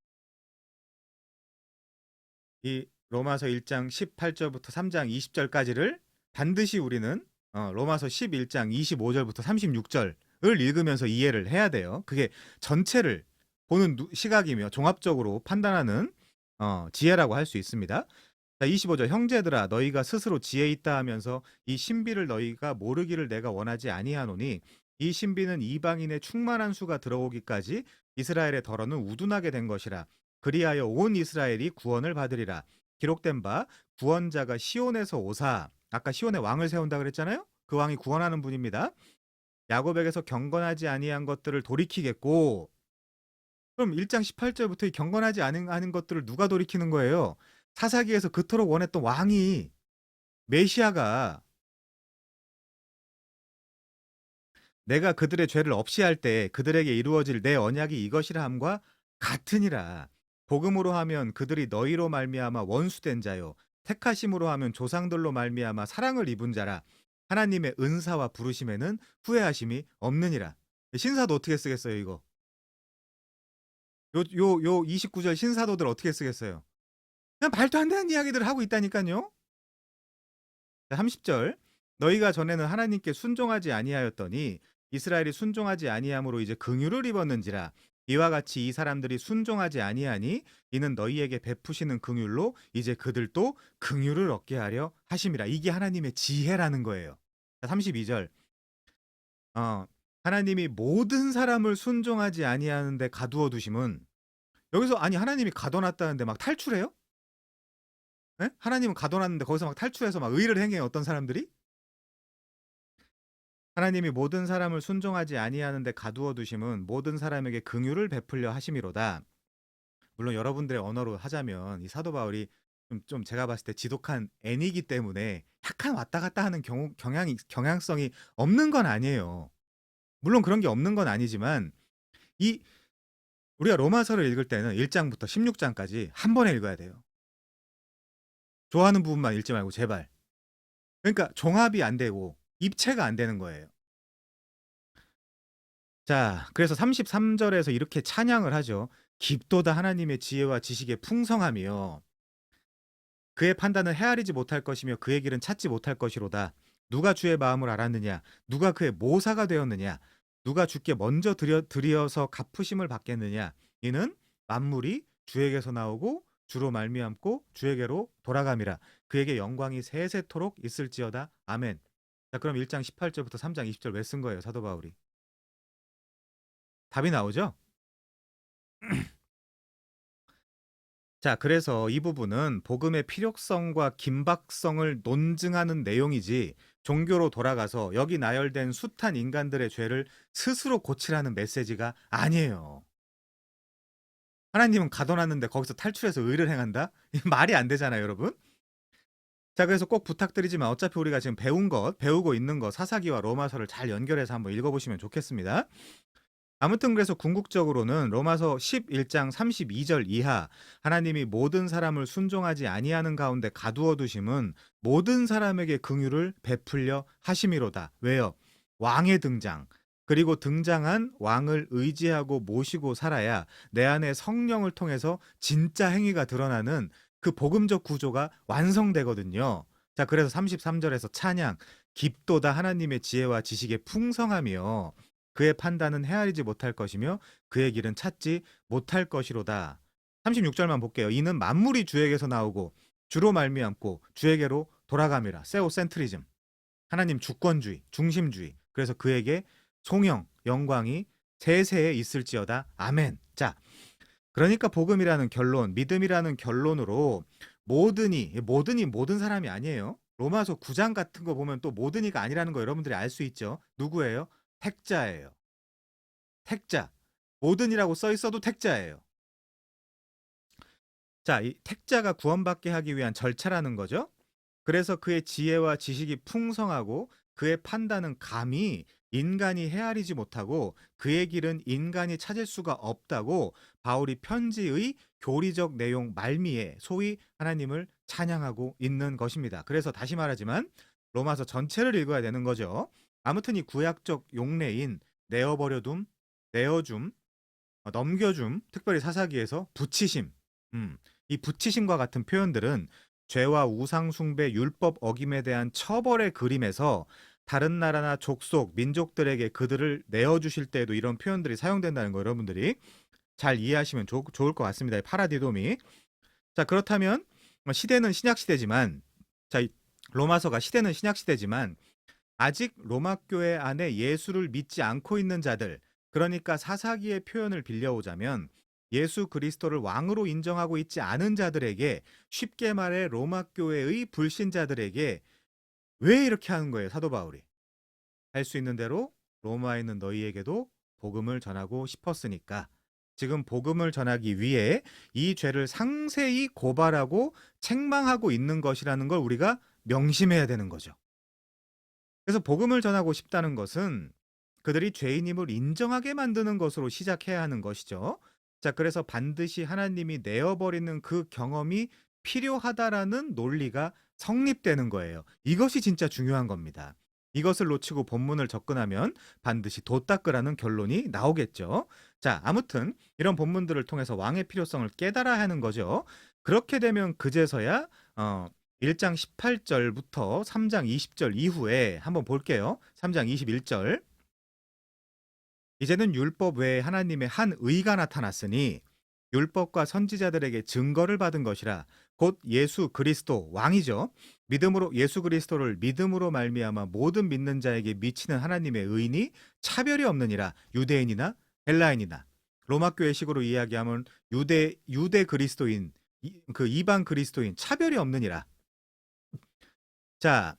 이 로마서 1장 18절부터 3장 20절까지를 반드시 우리는 로마서 11장 25절부터 36절을 읽으면서 이해를 해야 돼요. 그게 전체를 보는 시각이며 종합적으로 판단하는 지혜라고 할 수 있습니다. 자, 25절 형제들아 너희가 스스로 지혜 있다 하면서 이 신비를 너희가 모르기를 내가 원하지 아니하노니 이 신비는 이방인의 충만한 수가 들어오기까지 이스라엘의 덜어는 우둔하게 된 것이라 그리하여 온 이스라엘이 구원을 받으리라 기록된 바 구원자가 시온에서 오사 아까 시온에 왕을 세운다 그랬잖아요. 그 왕이 구원하는 분입니다. 야곱에게서 경건하지 아니한 것들을 돌이키겠고 그럼 1장 18절부터 이 경건하지 않은 것들을 누가 돌이키는 거예요? 사사기에서 그토록 원했던 왕이 메시아가 내가 그들의 죄를 없이 할 때 그들에게 이루어질 내 언약이 이것이라 함과 같으니라. 복음으로 하면 그들이 너희로 말미암아 원수된 자요 택하심으로 하면 조상들로 말미암아 사랑을 입은 자라. 하나님의 은사와 부르심에는 후회하심이 없느니라. 신사도 어떻게 쓰겠어요, 이거? 요 29절 신사도들 어떻게 쓰겠어요? 그냥 말도 안 되는 이야기들을 하고 있다니까요. 30절 너희가 전에는 하나님께 순종하지 아니하였더니 이스라엘이 순종하지 아니함으로 이제 긍휼을 입었는지라. 이와 같이 이 사람들이 순종하지 아니하니 이는 너희에게 베푸시는 긍휼로 이제 그들도 긍휼을 얻게 하려 하심이라. 이게 하나님의 지혜라는 거예요. 32절 하나님이 모든 사람을 순종하지 아니하는데 가두어 두심은, 여기서 아니 하나님이 가둬놨다는데 막 탈출해요? 예? 하나님은 가둬놨는데 거기서 막 탈출해서 막 의를 행해요, 어떤 사람들이? 하나님이 모든 사람을 순종하지 아니하는데 가두어 두심은 모든 사람에게 긍휼을 베풀려 하심이로다. 물론 여러분들의 언어로 하자면 이 사도 바울이 좀 제가 봤을 때 지독한 애니기 때문에 약간 왔다 갔다 하는 경향성이 없는 건 아니에요. 물론 그런 게 없는 건 아니지만 이 우리가 로마서를 읽을 때는 1장부터 16장까지 한 번에 읽어야 돼요. 좋아하는 부분만 읽지 말고 제발. 그러니까 종합이 안 되고 입체가 안 되는 거예요. 자, 그래서 33절에서 이렇게 찬양을 하죠. 깊도다 하나님의 지혜와 지식의 풍성함이요. 그의 판단은 헤아리지 못할 것이며 그의 길은 찾지 못할 것이로다. 누가 주의 마음을 알았느냐? 누가 그의 모사가 되었느냐? 누가 주께 먼저 드려서 갚으심을 받겠느냐? 이는 만물이 주에게서 나오고 주로 말미암고 주에게로 돌아감이라. 그에게 영광이 세세토록 있을지어다. 아멘. 자, 그럼 1장 18절부터 3장 20절 왜 쓴 거예요, 사도 바울이? 답이 나오죠? 자, 그래서 이 부분은 복음의 필요성과 긴박성을 논증하는 내용이지 종교로 돌아가서 여기 나열된 숱한 인간들의 죄를 스스로 고치라는 메시지가 아니에요. 하나님은 가둬놨는데 거기서 탈출해서 의를 행한다? 말이 안 되잖아요, 여러분. 자, 그래서 꼭 부탁드리지만 어차피 우리가 지금 배우고 있는 것, 사사기와 로마서를 잘 연결해서 한번 읽어보시면 좋겠습니다. 아무튼 그래서 궁극적으로는 로마서 11장 32절 이하 하나님이 모든 사람을 순종하지 아니하는 가운데 가두어 두심은 모든 사람에게 긍휼을 베풀려 하심이로다. 왜요? 왕의 등장, 그리고 등장한 왕을 의지하고 모시고 살아야 내 안에 성령을 통해서 진짜 행위가 드러나는 그 복음적 구조가 완성되거든요. 자, 그래서 33절에서 찬양, 깊도다 하나님의 지혜와 지식의 풍성함이요. 그의 판단은 헤아리지 못할 것이며 그의 길은 찾지 못할 것이로다. 36절만 볼게요. 이는 만물이 주에게서 나오고 주로 말미암고 주에게로 돌아감이라. 세오센트리즘. 하나님 주권주의, 중심주의. 그래서 그에게 송영, 영광이 세세에 있을지어다. 아멘. 자, 그러니까 복음이라는 결론, 믿음이라는 결론으로 모든 사람이 아니에요. 로마서 9장 같은 거 보면 또 모든이가 아니라는 거 여러분들이 알 수 있죠. 누구예요? 택자예요. 택자. 모든이라고 써 있어도 택자예요. 자, 이 택자가 구원받게 하기 위한 절차라는 거죠. 그래서 그의 지혜와 지식이 풍성하고 그의 판단은 감히 인간이 헤아리지 못하고 그의 길은 인간이 찾을 수가 없다고 바울이 편지의 교리적 내용 말미에 소위 하나님을 찬양하고 있는 것입니다. 그래서 다시 말하지만 로마서 전체를 읽어야 되는 거죠. 아무튼 이 구약적 용례인 내어버려둠, 내어줌, 넘겨줌, 특별히 사사기에서 붙이심, 이 붙이심과 같은 표현들은 죄와 우상숭배, 율법 어김에 대한 처벌의 그림에서 다른 나라나 족속, 민족들에게 그들을 내어주실 때에도 이런 표현들이 사용된다는 거 여러분들이 잘 이해하시면 좋을 것 같습니다. 파라디돔이. 자, 그렇다면 시대는 신약시대지만, 자, 로마서가 시대는 신약시대지만 아직 로마 교회 안에 예수를 믿지 않고 있는 자들, 그러니까 사사기의 표현을 빌려오자면 예수 그리스도를 왕으로 인정하고 있지 않은 자들에게, 쉽게 말해 로마 교회의 불신자들에게 왜 이렇게 하는 거예요, 사도 바울이? 할 수 있는 대로 로마에 있는 너희에게도 복음을 전하고 싶었으니까. 지금 복음을 전하기 위해 이 죄를 상세히 고발하고 책망하고 있는 것이라는 걸 우리가 명심해야 되는 거죠. 그래서 복음을 전하고 싶다는 것은 그들이 죄인임을 인정하게 만드는 것으로 시작해야 하는 것이죠. 자, 그래서 반드시 하나님이 내어버리는 그 경험이 필요하다라는 논리가 성립되는 거예요. 이것이 진짜 중요한 겁니다. 이것을 놓치고 본문을 접근하면 반드시 도닦으라는 결론이 나오겠죠. 자, 아무튼 이런 본문들을 통해서 왕의 필요성을 깨달아야 하는 거죠. 그렇게 되면 그제서야 1장 18절부터 3장 20절 이후에 한번 볼게요. 3장 21절. 이제는 율법 외에 하나님의 한 의가 나타났으니 율법과 선지자들에게 증거를 받은 것이라. 곧 예수 그리스도 왕이죠. 믿음으로 예수 그리스도를 믿음으로 말미암아 모든 믿는 자에게 미치는 하나님의 의인이 차별이 없느니라. 유대인이나 헬라인이나. 로마 교회식으로 이야기하면 유대 그리스도인, 그 이방 그리스도인 차별이 없느니라. 자,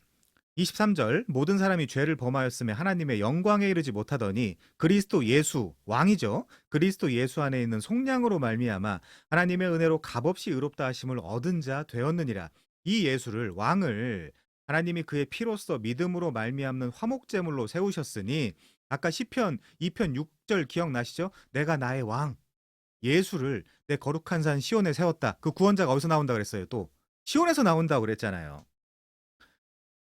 23절. 모든 사람이 죄를 범하였음에 하나님의 영광에 이르지 못하더니 그리스도 예수 왕이죠. 그리스도 예수 안에 있는 속량으로 말미암아 하나님의 은혜로 값없이 의롭다 하심을 얻은 자 되었느니라. 이 예수를 왕을 하나님이 그의 피로써 믿음으로 말미암는 화목제물로 세우셨으니, 아까 시편 2편 6절 기억나시죠? 내가 나의 왕 예수를 내 거룩한 산 시온에 세웠다. 그 구원자가 어디서 나온다 그랬어요? 또 시온에서 나온다고 그랬잖아요.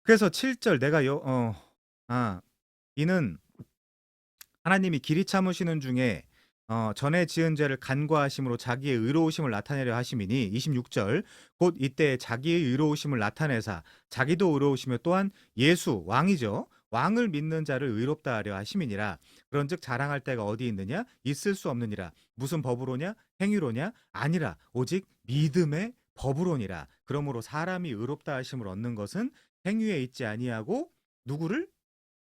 그래서 7절 내가 이는 하나님이 길이 참으시는 중에 전에 지은 죄를 간과하심으로 자기의 의로우심을 나타내려 하심이니, 26절 곧 이때 자기의 의로우심을 나타내사 자기도 의로우시며 또한 예수 왕이죠. 왕을 믿는 자를 의롭다 하려 하심이니라. 그런즉 자랑할 데가 어디 있느냐? 있을 수 없느니라. 무슨 법으로냐? 행위로냐? 아니라 오직 믿음의 법으로니라. 그러므로 사람이 의롭다 하심을 얻는 것은 행위에 있지 아니하고 누구를?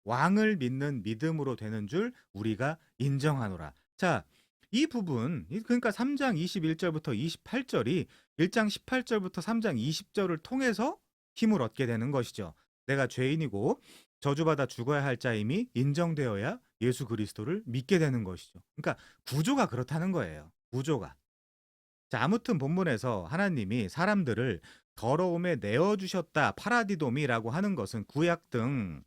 왕을 믿는 믿음으로 되는 줄 우리가 인정하노라. 자, 이 부분, 그러니까 3장 21절부터 28절이 1장 18절부터 3장 20절을 통해서 힘을 얻게 되는 것이죠. 내가 죄인이고 저주받아 죽어야 할 자임이 인정되어야 예수 그리스도를 믿게 되는 것이죠. 그러니까 구조가 그렇다는 거예요. 구조가. 자, 아무튼 본문에서 하나님이 사람들을 더러움에 내어주셨다, 파라디돔이라고 하는 것은 구약 등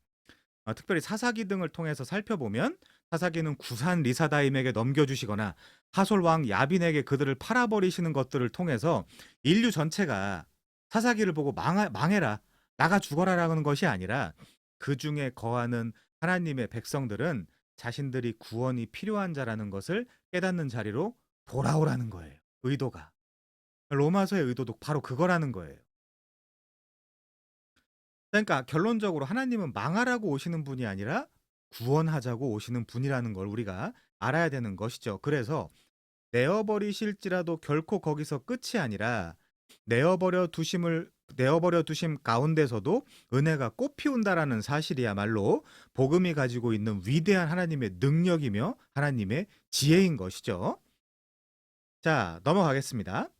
특별히 사사기 등을 통해서 살펴보면, 사사기는 구산 리사다임에게 넘겨주시거나 하솔 왕 야빈에게 그들을 팔아버리시는 것들을 통해서 인류 전체가 사사기를 보고 망해라, 나가 죽어라라는 것이 아니라 그 중에 거하는 하나님의 백성들은 자신들이 구원이 필요한 자라는 것을 깨닫는 자리로 돌아오라는 거예요. 의도가. 로마서의 의도도 바로 그거라는 거예요. 그러니까 결론적으로 하나님은 망하라고 오시는 분이 아니라 구원하자고 오시는 분이라는 걸 우리가 알아야 되는 것이죠. 그래서 내어버리실지라도 결코 거기서 끝이 아니라 내어버려 두심 가운데서도 은혜가 꽃피운다라는 사실이야말로 복음이 가지고 있는 위대한 하나님의 능력이며 하나님의 지혜인 것이죠. 자, 넘어가겠습니다.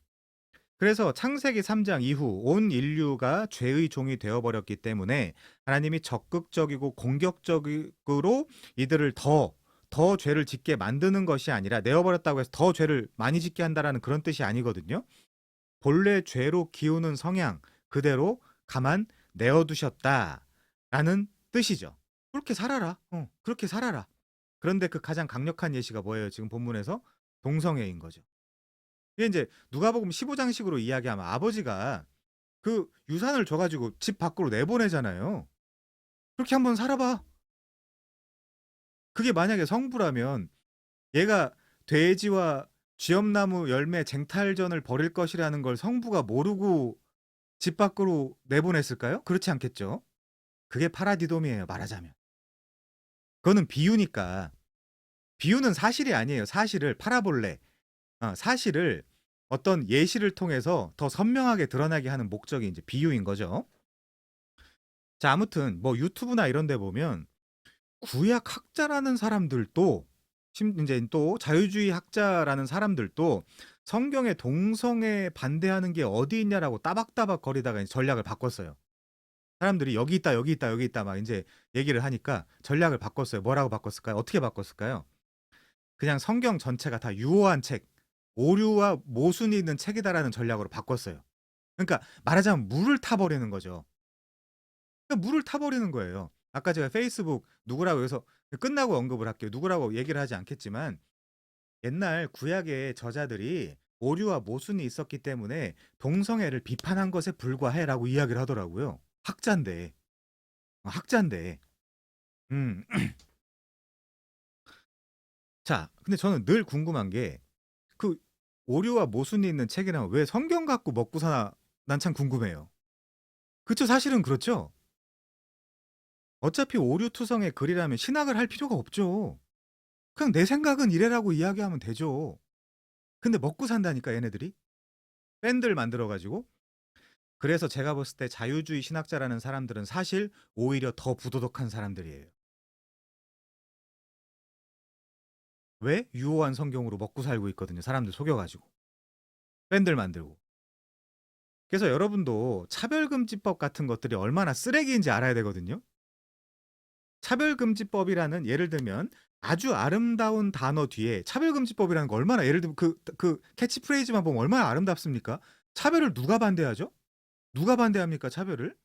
그래서 창세기 3장 이후 온 인류가 죄의 종이 되어버렸기 때문에 하나님이 적극적이고 공격적으로 이들을 더 죄를 짓게 만드는 것이 아니라, 내어버렸다고 해서 더 죄를 많이 짓게 한다라는 그런 뜻이 아니거든요. 본래 죄로 기우는 성향 그대로 가만 내어두셨다라는 뜻이죠. 그렇게 살아라. 그렇게 살아라. 그런데 그 가장 강력한 예시가 뭐예요? 지금 본문에서 동성애인 거죠. 이게 이제 누가복음 15장식으로 이야기하면 아버지가 그 유산을 줘가지고 집 밖으로 내보내잖아요. 그렇게 한번 살아봐. 그게 만약에 성부라면 얘가 돼지와 쥐엄나무 열매 쟁탈전을 벌일 것이라는 걸 성부가 모르고 집 밖으로 내보냈을까요? 그렇지 않겠죠. 그게 파라디돔이에요, 말하자면. 그거는 비유니까. 비유는 사실이 아니에요. 사실을 파라볼레. 사실을 어떤 예시를 통해서 더 선명하게 드러나게 하는 목적이 이제 비유인 거죠. 자, 아무튼 뭐 유튜브나 이런 데 보면 구약 학자라는 사람들도, 이제 또 자유주의 학자라는 사람들도 성경에 동성애 반대하는 게 어디 있냐라고 따박따박 거리다가 전략을 바꿨어요. 사람들이 여기 있다, 여기 있다, 여기 있다 막 이제 얘기를 하니까 전략을 바꿨어요. 뭐라고 바꿨을까요? 어떻게 바꿨을까요? 그냥 성경 전체가 다 유효한 책, 오류와 모순이 있는 책이다라는 전략으로 바꿨어요. 그러니까 말하자면 물을 타버리는 거죠. 그러니까 물을 타버리는 거예요. 아까 제가 페이스북 누구라고 해서 끝나고 언급을 할게요. 누구라고 얘기를 하지 않겠지만 옛날 구약의 저자들이 오류와 모순이 있었기 때문에 동성애를 비판한 것에 불과해라고 이야기를 하더라고요. 학자인데. 학자인데. 음. 자, 근데 저는 늘 궁금한 게 그 오류와 모순이 있는 책이라면 왜 성경 갖고 먹고 사나 난 참 궁금해요. 그쵸. 사실은 그렇죠. 어차피 오류투성의 글이라면 신학을 할 필요가 없죠. 그냥 내 생각은 이래라고 이야기하면 되죠. 근데 먹고 산다니까 얘네들이. 밴드를 만들어 가지고. 그래서 제가 봤을 때 자유주의 신학자라는 사람들은 사실 오히려 더 부도덕한 사람들이에요. 왜? 유효한 성경으로 먹고 살고 있거든요. 사람들 속여 가지고. 밴드를 만들고. 그래서 여러분도 차별금지법 같은 것들이 얼마나 쓰레기인지 알아야 되거든요. 차별금지법이라는 예를 들면 아주 아름다운 단어 뒤에 차별금지법이라는 거 얼마나 예를 들면 그 캐치프레이즈만 보면 얼마나 아름답습니까? 차별을 누가 반대하죠? 누가 반대합니까? 차별을?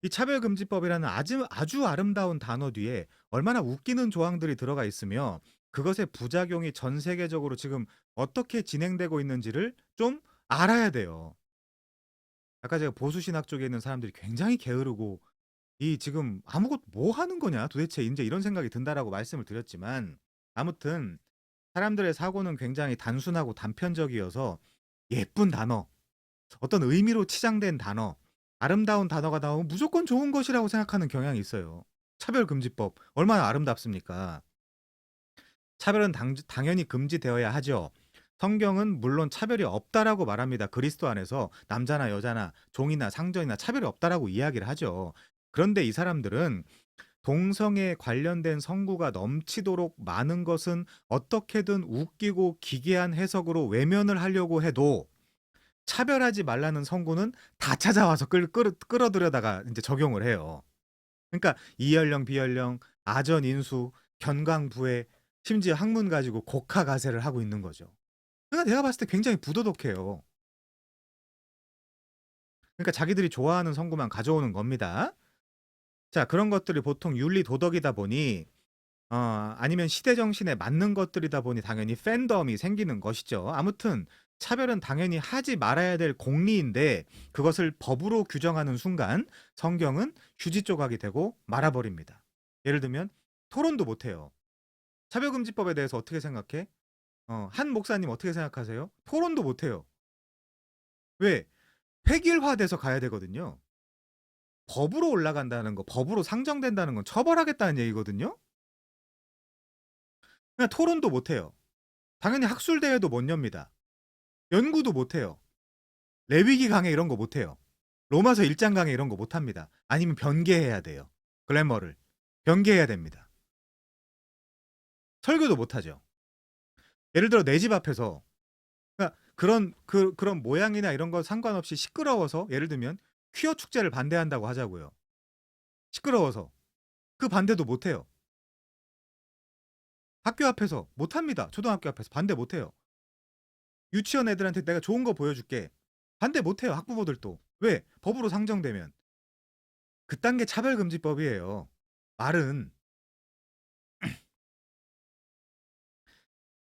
이 차별금지법이라는 아주 아름다운 단어 뒤에 얼마나 웃기는 조항들이 들어가 있으며 그것의 부작용이 전 세계적으로 지금 어떻게 진행되고 있는지를 좀 알아야 돼요. 아까 제가 보수신학 쪽에 있는 사람들이 굉장히 게으르고 이 지금 아무것 뭐 하는 거냐 도대체 인제 이런 생각이 든다라고 말씀을 드렸지만 아무튼 사람들의 사고는 굉장히 단순하고 단편적이어서 예쁜 단어, 어떤 의미로 치장된 단어, 아름다운 단어가 나오면 무조건 좋은 것이라고 생각하는 경향이 있어요. 차별금지법 얼마나 아름답습니까? 차별은 당연히 금지되어야 하죠. 성경은 물론 차별이 없다라고 말합니다. 그리스도 안에서 남자나 여자나 종이나 상전이나 차별이 없다라고 이야기를 하죠. 그런데 이 사람들은 동성애에 관련된 성구가 넘치도록 많은 것은 어떻게든 웃기고 기괴한 해석으로 외면을 하려고 해도 차별하지 말라는 성구는 다 찾아와서 끌어들여다가 이제 적용을 해요. 그러니까 이연령, 비연령, 아전, 인수, 견강부회, 심지어 학문 가지고 곡하가세를 하고 있는 거죠. 그러니까 내가 봤을 때 굉장히 부도덕해요. 그러니까 자기들이 좋아하는 성구만 가져오는 겁니다. 자, 그런 것들이 보통 윤리 도덕이다 보니 아니면 시대 정신에 맞는 것들이다 보니 당연히 팬덤이 생기는 것이죠. 아무튼 차별은 당연히 하지 말아야 될 공리인데 그것을 법으로 규정하는 순간 성경은 휴지 조각이 되고 말아버립니다. 예를 들면 토론도 못 해요. 차별금지법에 대해서 어떻게 생각해? 한 목사님 어떻게 생각하세요? 토론도 못 해요. 왜? 획일화돼서 가야 되거든요. 법으로 올라간다는 거, 법으로 상정된다는 건 처벌하겠다는 얘기거든요. 그냥 토론도 못 해요. 당연히 학술 대회도 못 엽니다. 연구도 못 해요. 레위기 강의 이런 거 못 해요. 로마서 1장 강의 이런 거 못 합니다. 아니면 변개해야 돼요. 글래머를 변개해야 됩니다. 설교도 못 하죠. 예를 들어 내 집 앞에서 그러니까 그런 모양이나 이런 거 상관없이 시끄러워서 예를 들면 퀴어 축제를 반대한다고 하자고요. 시끄러워서 그 반대도 못 해요. 학교 앞에서 못 합니다. 초등학교 앞에서 반대 못 해요. 유치원 애들한테 내가 좋은 거 보여줄게. 반대 못 해요. 학부모들도. 왜? 법으로 상정되면. 그딴 게 차별금지법이에요. 말은.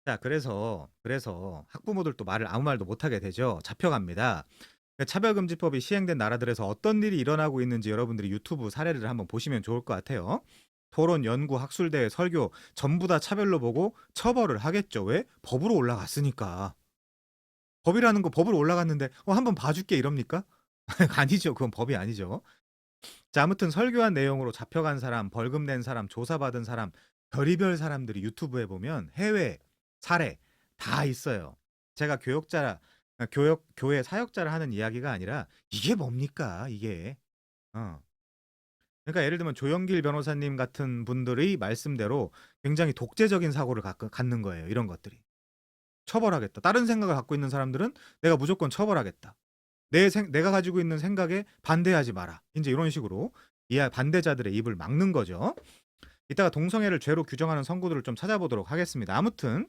자, 그래서 학부모들도 말을 아무 말도 못하게 되죠. 잡혀갑니다. 차별금지법이 시행된 나라들에서 어떤 일이 일어나고 있는지 여러분들이 유튜브 사례를 한번 보시면 좋을 것 같아요. 토론, 연구, 학술대회, 설교 전부 다 차별로 보고 처벌을 하겠죠. 왜? 법으로 올라갔으니까. 법이라는 거 법으로 올라갔는데 한번 봐줄게 이럽니까? 아니죠. 그건 법이 아니죠. 자, 아무튼 설교한 내용으로 잡혀간 사람, 벌금 낸 사람, 조사받은 사람, 별의별 사람들이 유튜브에 보면 해외 사례 다 있어요. 제가 교회 사역자를 하는 이야기가 아니라 이게 뭡니까 이게. 어. 그러니까 예를 들면 조영길 변호사님 같은 분들의 말씀대로 굉장히 독재적인 사고를 갖는 거예요. 이런 것들이. 처벌하겠다. 다른 생각을 갖고 있는 사람들은 내가 무조건 처벌하겠다. 내가 가지고 있는 생각에 반대하지 마라. 인제 이런 식으로 반대자들의 입을 막는 거죠. 이따가 동성애를 죄로 규정하는 선구들을 좀 찾아보도록 하겠습니다. 아무튼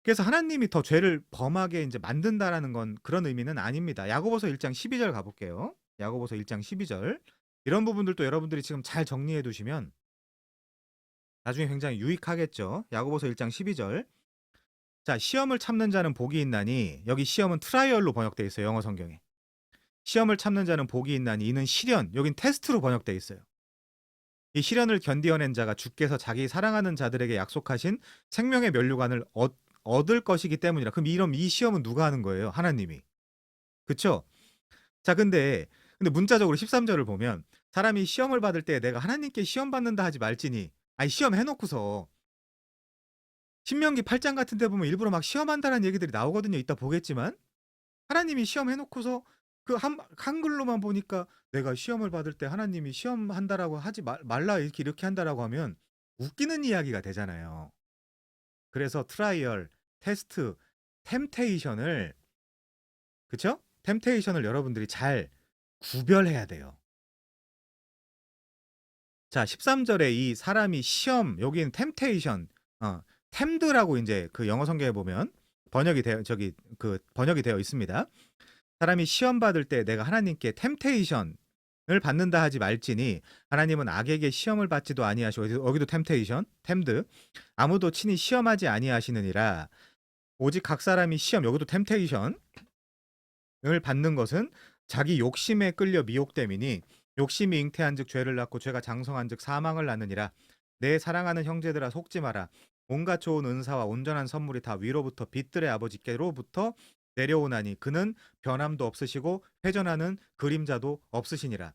그래서 하나님이 더 죄를 범하게 인제 만든다라는 건 그런 의미는 아닙니다. 야고보서 1장 12절 가 볼게요. 야고보서 1장 12절. 이런 부분들도 여러분들이 지금 잘 정리해 두시면 나중에 굉장히 유익하겠죠. 야고보서 1장 12절. 자, 시험을 참는 자는 복이 있나니 여기 시험은 트라이얼로 번역돼 있어요. 영어 성경에. 시험을 참는 자는 복이 있나니 이는 시련, 여긴 테스트로 번역돼 있어요. 이 시련을 견디어낸 자가 주께서 자기 사랑하는 자들에게 약속하신 생명의 면류관을 얻을 것이기 때문이라. 그럼 이런 이 시험은 누가 하는 거예요? 하나님이. 그쵸? 자, 근데 문자적으로 13절을 보면 사람이 시험을 받을 때 내가 하나님께 시험 받는다 하지 말지니, 아니 시험 해놓고서 신명기 8장 같은 데 보면 일부러 막 시험한다라는 얘기들이 나오거든요. 이따 보겠지만 하나님이 시험 해놓고서 그 한글로만 보니까 내가 시험을 받을 때 하나님이 시험한다라고 하지 말라 이렇게 한다라고 하면 웃기는 이야기가 되잖아요. 그래서 트라이얼, 테스트, 템테이션을, 그쵸? 템테이션을 여러분들이 잘 구별해야 돼요. 자, 13절에 이 사람이 시험, 여기는 템테이션, 템드라고 이제 그 영어 성경에 보면 번역이 되어 있습니다. 사람이 시험 받을 때 내가 하나님께 템테이션을 받는다 하지 말지니 하나님은 악에게 시험을 받지도 아니하시고, 여기도 템테이션, 템드, 아무도 친히 시험하지 아니하시느니라. 오직 각 사람이 시험, 여기도 템테이션을 받는 것은 자기 욕심에 끌려 미혹됨이니 욕심이 잉태한즉 죄를 낳고 죄가 장성한즉 사망을 낳느니라. 내 사랑하는 형제들아 속지 마라. 온갖 좋은 은사와 온전한 선물이 다 위로부터 빛들의 아버지께로부터 내려오나니 그는 변함도 없으시고 회전하는 그림자도 없으시니라.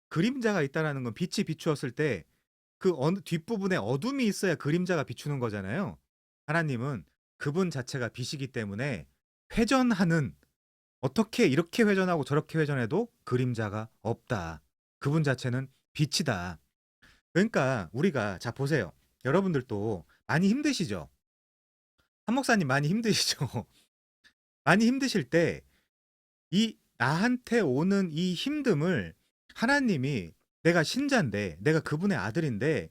그림자가 있다라는 건 빛이 비추었을 때 그 뒷부분에 어둠이 있어야 그림자가 비추는 거잖아요. 하나님은 그분 자체가 빛이기 때문에 회전하는, 어떻게 이렇게 회전하고 저렇게 회전해도 그림자가 없다. 그분 자체는 빛이다. 그러니까 우리가, 자 보세요. 여러분들도 많이 힘드시죠? 한 목사님 많이 힘드시죠? 많이 힘드실 때 이 나한테 오는 이 힘듦을 하나님이, 내가 신자인데 내가 그분의 아들인데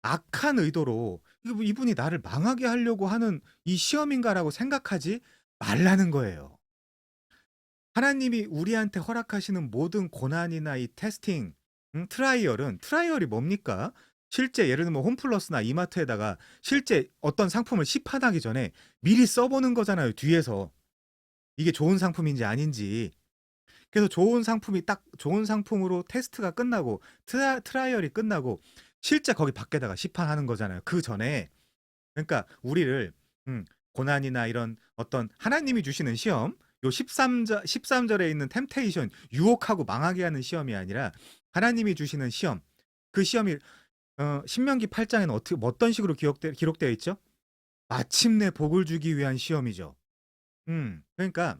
악한 의도로 이분이 나를 망하게 하려고 하는 이 시험인가라고 생각하지 말라는 거예요. 하나님이 우리한테 허락하시는 모든 고난이나 이 테스팅, 트라이얼이 뭡니까? 실제 예를 들면 홈플러스나 이마트에다가 실제 어떤 상품을 시판하기 전에 미리 써보는 거잖아요. 뒤에서 이게 좋은 상품인지 아닌지. 그래서 좋은 상품으로 테스트가 끝나고 트라이얼이 끝나고 실제 거기 밖에다가 시판하는 거잖아요. 그 전에. 그러니까 우리를 고난이나 이런 어떤 하나님이 주시는 시험, 요 13절에 있는 템테이션, 유혹하고 망하게 하는 시험이 아니라 하나님이 주시는 시험. 그 시험이 신명기 8장에는 어떤 식으로 기록되어 있죠? 마침내 복을 주기 위한 시험이죠. 그러니까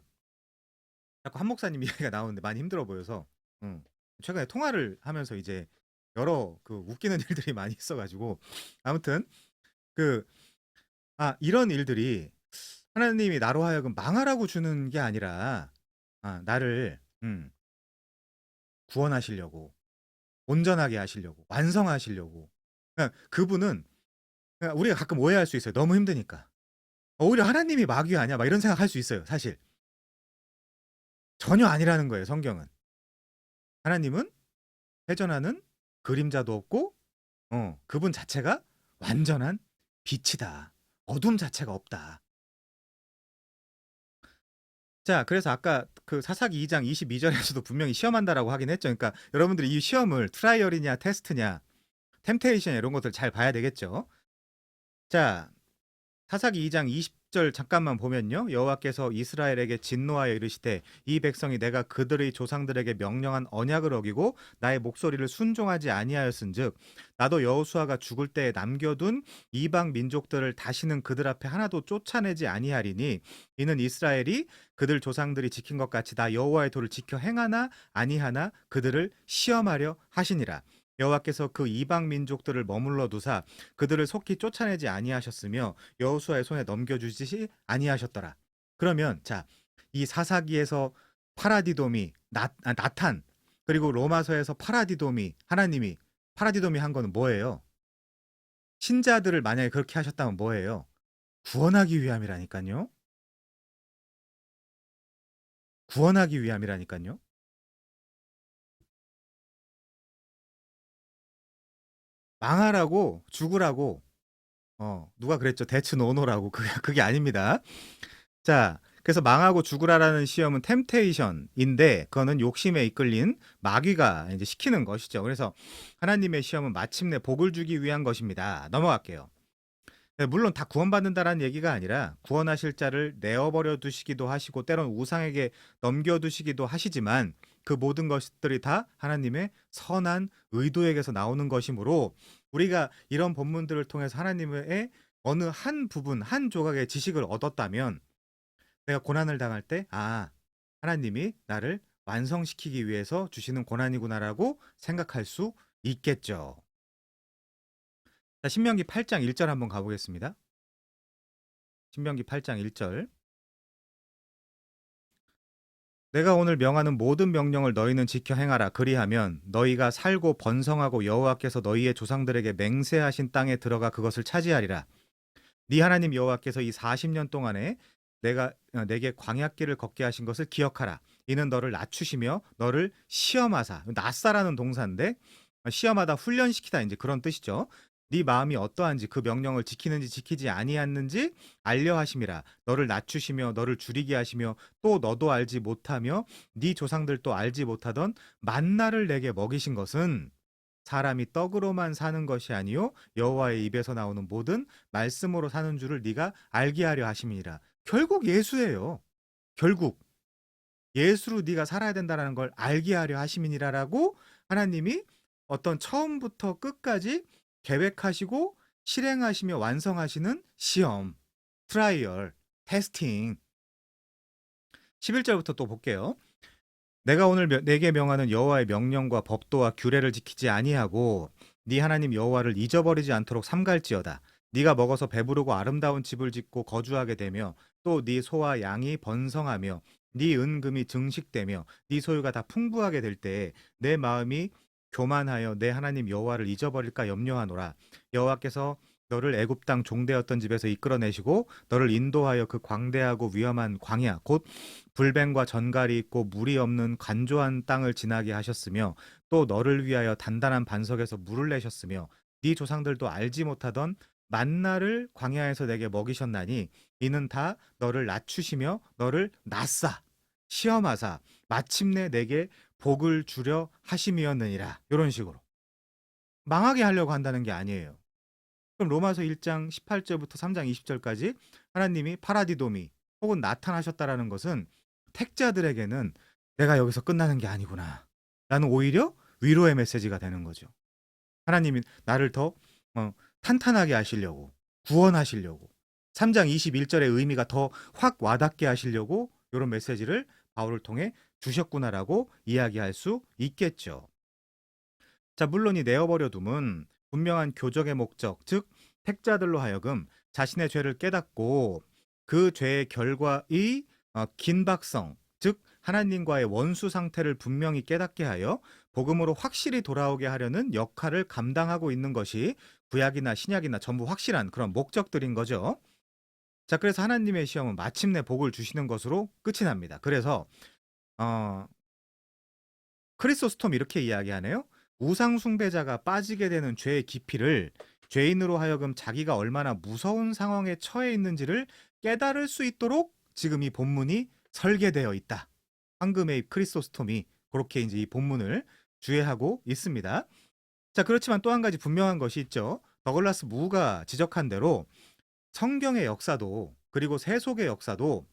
자꾸 한 목사님 이야기가 나오는데 많이 힘들어 보여서 최근에 통화를 하면서 이제 여러 그 웃기는 일들이 많이 있어가지고 아무튼 그 이런 일들이 하나님이 나로 하여금 망하라고 주는 게 아니라 나를 구원하시려고, 온전하게 하시려고, 완성하시려고. 그러니까 그분은, 그러니까 우리가 가끔 오해할 수 있어요. 너무 힘드니까. 오히려 하나님이 마귀 아니야? 막 이런 생각할 수 있어요. 사실 전혀 아니라는 거예요. 성경은. 하나님은 회전하는 그림자도 없고, 그분 자체가 완전한 빛이다. 어둠 자체가 없다. 자, 그래서 아까 그 사사기 2장 22절에서도 분명히 시험한다라고 하긴 했죠. 그러니까 여러분들이 이 시험을 트라이얼이냐 테스트냐 템테이션 이런 것들 잘 봐야 되겠죠. 자, 사사기 2장 20절 잠깐만 보면요. 여호와께서 이스라엘에게 진노하여 이르시되 이 백성이 내가 그들의 조상들에게 명령한 언약을 어기고 나의 목소리를 순종하지 아니하였은즉 나도 여호수아가 죽을 때에 남겨둔 이방 민족들을 다시는 그들 앞에 하나도 쫓아내지 아니하리니 이는 이스라엘이 그들 조상들이 지킨 것 같이 나 여호와의 도를 지켜 행하나 아니하나 그들을 시험하려 하시니라. 여호와께서 그 이방 민족들을 머물러 두사 그들을 속히 쫓아내지 아니하셨으며 여호수아의 손에 넘겨주지 아니하셨더라. 그러면 자, 이 사사기에서 파라디돔이 나탄, 그리고 로마서에서 하나님이 파라디돔이 한 거는 뭐예요? 신자들을 만약에 그렇게 하셨다면 뭐예요? 구원하기 위함이라니까요. 구원하기 위함이라니까요. 망하라고, 죽으라고, 누가 그랬죠? 대츠 노노라고. 그게 아닙니다. 자, 그래서 망하고 죽으라라는 시험은 템테이션인데 그거는 욕심에 이끌린 마귀가 이제 시키는 것이죠. 그래서 하나님의 시험은 마침내 복을 주기 위한 것입니다. 넘어갈게요. 네, 물론 다 구원받는다라는 얘기가 아니라 구원하실 자를 내어버려 두시기도 하시고 때론 우상에게 넘겨두시기도 하시지만 그 모든 것들이 다 하나님의 선한 의도에게서 나오는 것이므로 우리가 이런 본문들을 통해서 하나님의 어느 한 부분, 한 조각의 지식을 얻었다면 내가 고난을 당할 때, 하나님이 나를 완성시키기 위해서 주시는 고난이구나라고 생각할 수 있겠죠. 자, 신명기 8장 1절 한번 가보겠습니다. 신명기 8장 1절. 내가 오늘 명하는 모든 명령을 너희는 지켜 행하라. 그리하면 너희가 살고 번성하고 여호와께서 너희의 조상들에게 맹세하신 땅에 들어가 그것을 차지하리라. 네 하나님 여호와께서 이 40년 동안에 내가 내게 광야길을 걷게 하신 것을 기억하라. 이는 너를 낮추시며 너를 시험하사. 낯사라는 동사인데 시험하다 훈련시키다 이제 그런 뜻이죠. 네 마음이 어떠한지 그 명령을 지키는지 지키지 아니하는지 알려 하심이라. 너를 낮추시며 너를 줄이게 하시며 또 너도 알지 못하며 네 조상들도 알지 못하던 만나를 내게 먹이신 것은 사람이 떡으로만 사는 것이 아니요 여호와의 입에서 나오는 모든 말씀으로 사는 줄을 네가 알게 하려 하심이니라. 결국 예수예요. 결국 예수로 네가 살아야 된다는 걸 알게 하려 하심이니라라고 하나님이 어떤 처음부터 끝까지 계획하시고 실행하시며 완성하시는 시험, 트라이얼, 테스팅. 11절부터 또 볼게요. 내가 오늘 내게 명하는 여호와의 명령과 법도와 규례를 지키지 아니하고 네 하나님 여호와를 잊어버리지 않도록 삼갈지어다. 네가 먹어서 배부르고 아름다운 집을 짓고 거주하게 되며 또 네 소와 양이 번성하며 네 은금이 증식되며 네 소유가 다 풍부하게 될 때에 내 마음이 교만하여 내 하나님 여호와를 잊어버릴까 염려하노라. 여호와께서 너를 애굽 땅 종되었던 집에서 이끌어내시고 너를 인도하여 그 광대하고 위험한 광야 곧 불뱀과 전갈이 있고 물이 없는 간조한 땅을 지나게 하셨으며 또 너를 위하여 단단한 반석에서 물을 내셨으며 네 조상들도 알지 못하던 만나를 광야에서 내게 먹이셨나니 이는 다 너를 낮추시며 너를 낯사 시험하사 마침내 내게 복을 주려 하심이었느니라. 이런 식으로 망하게 하려고 한다는 게 아니에요. 그럼 로마서 1장 18절부터 3장 20절까지 하나님이 파라디도미 혹은 나타나셨다라는 것은 택자들에게는 내가 여기서 끝나는 게 아니구나. 나는 오히려 위로의 메시지가 되는 거죠. 하나님이 나를 더 탄탄하게 하시려고, 구원하시려고, 3장 21절의 의미가 더 확 와닿게 하시려고 이런 메시지를 바울을 통해 주셨구나라고 이야기할 수 있겠죠. 자, 물론 이 내어버려둠은 분명한 교적의 목적, 즉 택자들로 하여금 자신의 죄를 깨닫고 그 죄의 결과의 긴박성, 즉 하나님과의 원수 상태를 분명히 깨닫게 하여 복음으로 확실히 돌아오게 하려는 역할을 감당하고 있는 것이 구약이나 신약이나 전부 확실한 그런 목적들인 거죠. 자, 그래서 하나님의 시험은 마침내 복을 주시는 것으로 끝이 납니다. 그래서 크리소스톰 이렇게 이야기하네요. 우상 숭배자가 빠지게 되는 죄의 깊이를 죄인으로 하여금 자기가 얼마나 무서운 상황에 처해 있는지를 깨달을 수 있도록 지금 이 본문이 설계되어 있다. 황금의 입 크리소스톰이 그렇게 이제 이 본문을 주의하고 있습니다. 자, 그렇지만 또 한 가지 분명한 것이 있죠. 더글라스 무가 지적한 대로 성경의 역사도 그리고 세속의 역사도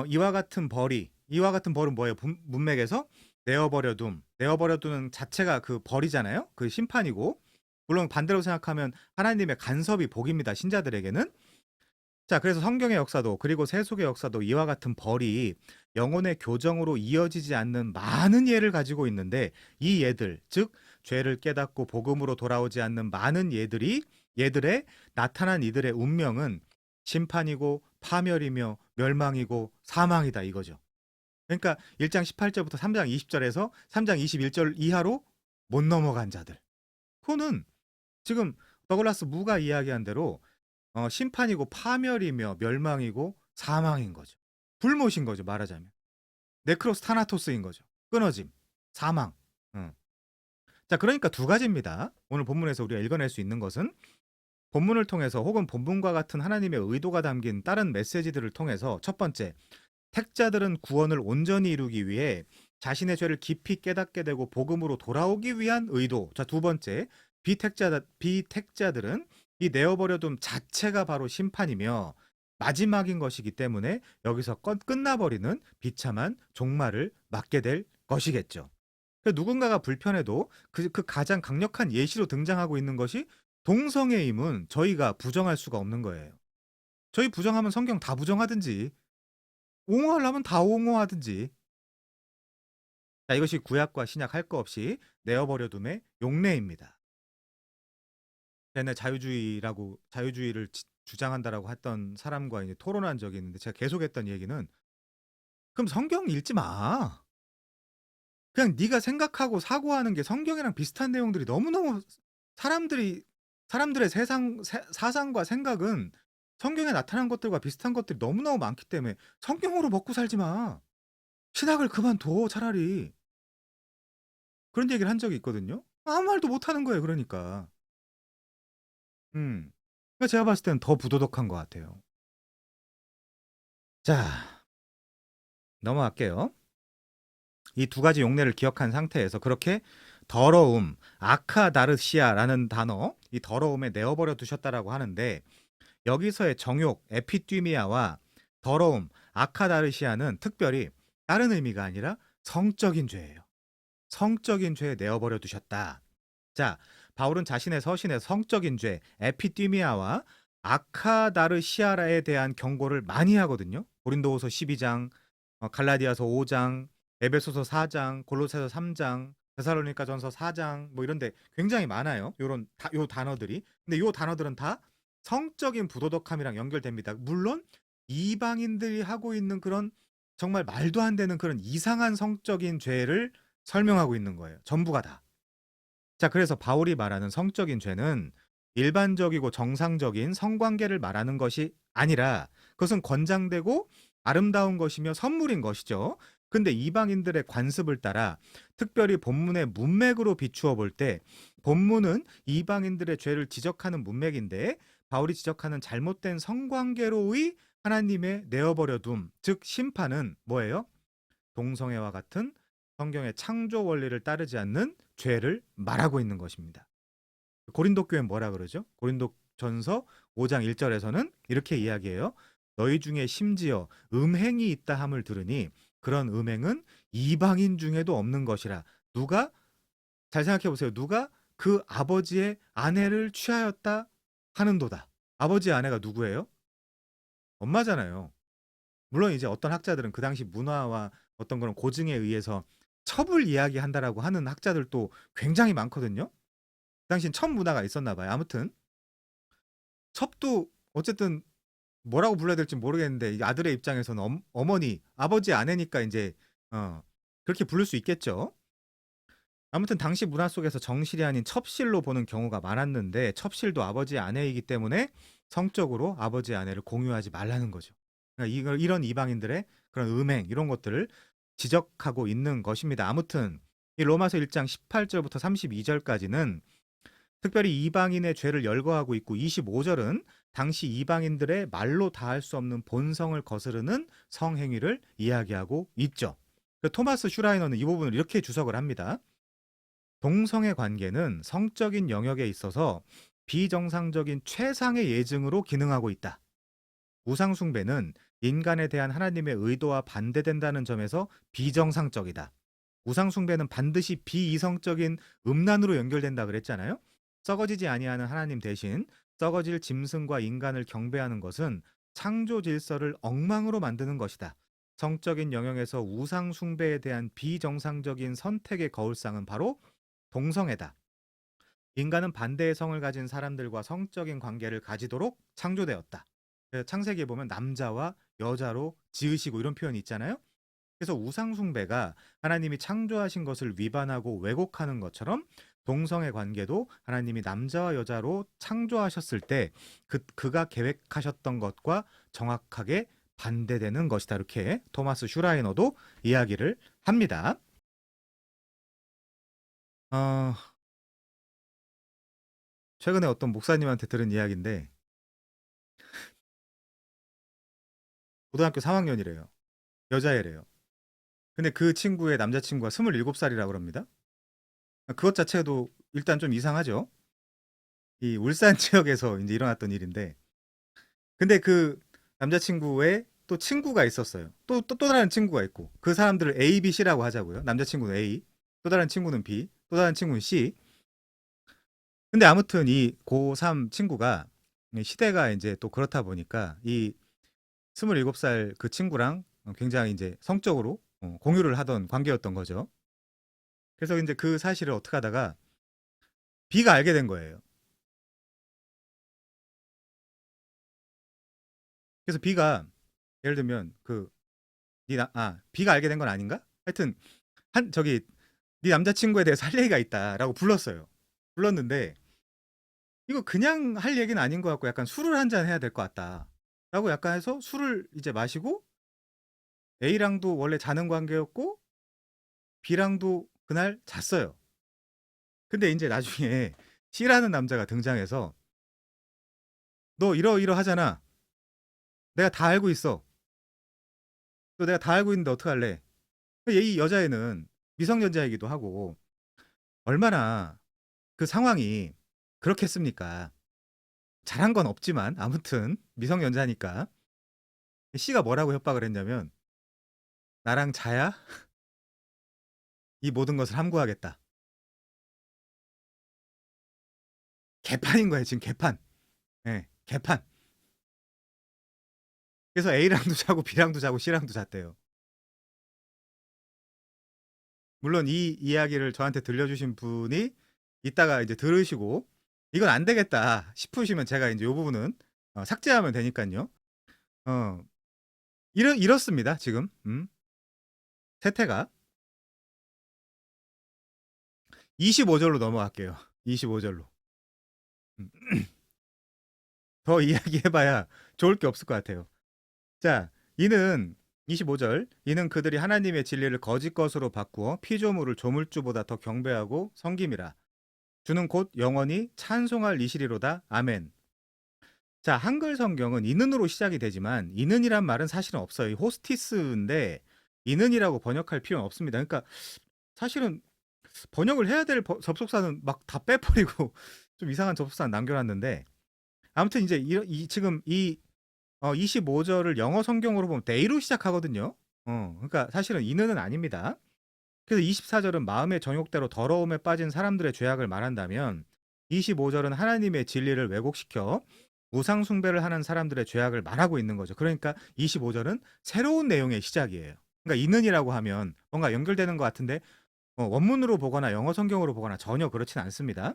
이와 같은 벌은 뭐예요? 문맥에서 내어버려둠 자체가 그 벌이잖아요. 그 심판이고 물론 반대로 생각하면 하나님의 간섭이 복입니다. 신자들에게는. 자, 그래서 성경의 역사도 그리고 세속의 역사도 이와 같은 벌이 영혼의 교정으로 이어지지 않는 많은 예를 가지고 있는데 이 예들, 즉 죄를 깨닫고 복음으로 돌아오지 않는 많은 예들의 나타난 이들의 운명은 심판이고 파멸이며 멸망이고 사망이다 이거죠. 그러니까 1장 18절부터 3장 20절에서 3장 21절 이하로 못 넘어간 자들. 그거는 지금 더글라스 무가 이야기한 대로 심판이고 파멸이며 멸망이고 사망인 거죠. 불못인 거죠, 말하자면. 네크로스 타나토스인 거죠. 끊어짐, 사망. 자, 그러니까 두 가지입니다. 오늘 본문에서 우리가 읽어낼 수 있는 것은 본문을 통해서 혹은 본문과 같은 하나님의 의도가 담긴 다른 메시지들을 통해서 첫 번째, 택자들은 구원을 온전히 이루기 위해 자신의 죄를 깊이 깨닫게 되고 복음으로 돌아오기 위한 의도. 자, 두 번째, 비택자들은 이 내어버려둠 자체가 바로 심판이며 마지막인 것이기 때문에 여기서 끝나버리는 비참한 종말을 맞게 될 것이겠죠. 누군가가 불편해도 그 가장 강력한 예시로 등장하고 있는 것이 동성애 임은 저희가 부정할 수가 없는 거예요. 저희 부정하면 성경 다 부정하든지 옹호하려면 다 옹호하든지. 자, 이것이 구약과 신약 할 거 없이 내어버려둠의 용례입니다. 옛날 자유주의를 주장한다라고 했던 사람과 이제 토론한 적이 있는데 제가 계속했던 얘기는 그럼 성경 읽지 마. 그냥 네가 생각하고 사고하는 게 성경이랑 비슷한 내용들이 너무너무 사람들의 사상과 생각은 성경에 나타난 것들과 비슷한 것들이 너무너무 많기 때문에 성경으로 먹고 살지 마. 신학을 그만둬 차라리. 그런 얘기를 한 적이 있거든요. 아무 말도 못 하는 거예요 그러니까. 그러니까 제가 봤을 때는 더 부도덕한 것 같아요. 자, 넘어갈게요. 이 두 가지 용례를 기억한 상태에서 그렇게 더러움, 아카다르시아라는 단어, 이 더러움에 내어버려 두셨다라고 하는데 여기서의 정욕, 에피뛰미아와 더러움, 아카다르시아는 특별히 다른 의미가 아니라 성적인 죄예요. 성적인 죄에 내어버려 두셨다. 자, 바울은 자신의 서신에 성적인 죄, 에피뛰미아와 아카다르시아라에 대한 경고를 많이 하거든요. 고린도후서 12장, 갈라디아서 5장, 에베소서 4장, 골로새서 3장, 데살로니가전서 4장 뭐 이런데 굉장히 많아요. 요 단어들이. 근데 요 단어들은 다 성적인 부도덕함이랑 연결됩니다. 물론 이방인들이 하고 있는 그런 정말 말도 안 되는 그런 이상한 성적인 죄를 설명하고 있는 거예요. 전부가 다. 자, 그래서 바울이 말하는 성적인 죄는 일반적이고 정상적인 성관계를 말하는 것이 아니라 그것은 권장되고 아름다운 것이며 선물인 것이죠. 근데 이방인들의 관습을 따라 특별히 본문의 문맥으로 비추어 볼 때 본문은 이방인들의 죄를 지적하는 문맥인데 바울이 지적하는 잘못된 성관계로의 하나님의 내어버려 둠, 즉 심판은 뭐예요? 동성애와 같은 성경의 창조 원리를 따르지 않는 죄를 말하고 있는 것입니다. 고린도 교회는 뭐라 그러죠? 고린도전서 5장 1절에서는 이렇게 이야기해요. 너희 중에 심지어 음행이 있다 함을 들으니 그런 음행은 이방인 중에도 없는 것이라. 누가 잘 생각해 보세요. 누가 그 아버지의 아내를 취하였다 하는도다. 아버지의 아내가 누구예요? 엄마잖아요. 물론 이제 어떤 학자들은 그 당시 문화와 어떤 그런 고증에 의해서 첩을 이야기한다라고 하는 학자들도 굉장히 많거든요. 그 당시엔 첩 문화가 있었나 봐요. 아무튼 첩도 어쨌든 뭐라고 불러야 될지 모르겠는데 이 아들의 입장에서는 어머니, 아버지 아내니까 이제 그렇게 부를 수 있겠죠. 아무튼 당시 문화 속에서 정실이 아닌 첩실로 보는 경우가 많았는데 첩실도 아버지 아내이기 때문에 성적으로 아버지 아내를 공유하지 말라는 거죠. 그러니까 이런 이방인들의 그런 음행 이런 것들을 지적하고 있는 것입니다. 아무튼 이 로마서 1장 18절부터 32절까지는 특별히 이방인의 죄를 열거하고 있고 25절은 당시 이방인들의 말로 다할 수 없는 본성을 거스르는 성행위를 이야기하고 있죠. 토마스 슈라이너는 이 부분을 이렇게 주석을 합니다. 동성의 관계는 성적인 영역에 있어서 비정상적인 최상의 예증으로 기능하고 있다. 우상숭배는 인간에 대한 하나님의 의도와 반대된다는 점에서 비정상적이다. 우상숭배는 반드시 비이성적인 음란으로 연결된다 그랬잖아요. 썩어지지 아니하는 하나님 대신 썩어질 짐승과 인간을 경배하는 것은 창조 질서를 엉망으로 만드는 것이다. 성적인 영역에서 우상숭배에 대한 비정상적인 선택의 거울상은 바로 동성애다. 인간은 반대의 성을 가진 사람들과 성적인 관계를 가지도록 창조되었다. 그래서 창세기에 보면 남자와 여자로 지으시고 이런 표현이 있잖아요. 그래서 우상숭배가 하나님이 창조하신 것을 위반하고 왜곡하는 것처럼 동성애 관계도 하나님이 남자와 여자로 창조하셨을 때 그가 계획하셨던 것과 정확하게 반대되는 것이다. 이렇게 토마스 슈라이너도 이야기를 합니다. 어, 최근에 어떤 목사님한테 들은 이야기인데 고등학교 3학년이래요. 여자애래요. 근데 그 친구의 남자친구가 27살이라고 그럽니다. 그것 자체도 일단 좀 이상하죠. 이 울산 지역에서 이제 일어났던 일인데 근데 그 남자친구의 또 친구가 있었어요. 또 다른 친구가 있고 그 사람들을 A, B, C라고 하자고요. 남자친구는 A, 또 다른 친구는 B, 또 다른 친구는 C. 근데 아무튼 이 고3 친구가 시대가 이제 또 그렇다 보니까 이 27살 그 친구랑 굉장히 이제 성적으로 공유를 하던 관계였던 거죠. 그래서 이제 그 사실을 어떻게 하다가 B가 알게 된 거예요. 그래서 B가 예를 들면 B가 알게 된 건 아닌가? 하여튼 저기 네 남자친구에 대해서 할 얘기가 있다라고 불렀어요. 불렀는데 이거 그냥 할 얘기는 아닌 것 같고 약간 술을 한 잔 해야 될 것 같다라고 약간 해서 술을 이제 마시고 A랑도 원래 자는 관계였고 B랑도 그날 잤어요. 근데 이제 나중에 C라는 남자가 등장해서 너 이러이러하잖아. 내가 다 알고 있어. 또 내가 다 알고 있는데 어떡할래? 이 여자애는 미성년자이기도 하고 얼마나 그 상황이 그렇겠습니까? 잘한 건 없지만 아무튼 미성년자니까 C가 뭐라고 협박을 했냐면 나랑 자야 이 모든 것을 함구하겠다. 개판인 거예요 지금 개판. 예, 개판. 그래서 A랑도 자고 B랑도 자고 C랑도 잤대요. 물론 이 이야기를 저한테 들려주신 분이 이따가 이제 들으시고 이건 안 되겠다 싶으시면 제가 이제 이 부분은 삭제하면 되니까요. 어, 이렇습니다 지금. 세태가 25절로 넘어갈게요. 25절로. 더 이야기해봐야 좋을 게 없을 것 같아요. 자, 이는 25절 이는 그들이 하나님의 진리를 거짓 것으로 바꾸어 피조물을 조물주보다 더 경배하고 섬김이라. 주는 곧 영원히 찬송할 이시리로다. 아멘. 자, 한글 성경은 이는으로 시작이 되지만 이는이란 말은 사실은 없어요. 이 호스티스인데 이는이라고 번역할 필요는 없습니다. 그러니까 사실은 번역을 해야 될 접속사는 막 다 빼버리고 좀 이상한 접속사 남겨놨는데 아무튼 이제 지금 이 25절을 영어 성경으로 보면 day로 시작하거든요. 그러니까 사실은 이는은 아닙니다. 그래서 24절은 마음의 정욕대로 더러움에 빠진 사람들의 죄악을 말한다면 25절은 하나님의 진리를 왜곡시켜 우상 숭배를 하는 사람들의 죄악을 말하고 있는 거죠. 그러니까 25절은 새로운 내용의 시작이에요. 그러니까 이는이라고 하면 뭔가 연결되는 것 같은데 원문으로 보거나 영어 성경으로 보거나 전혀 그렇진 않습니다.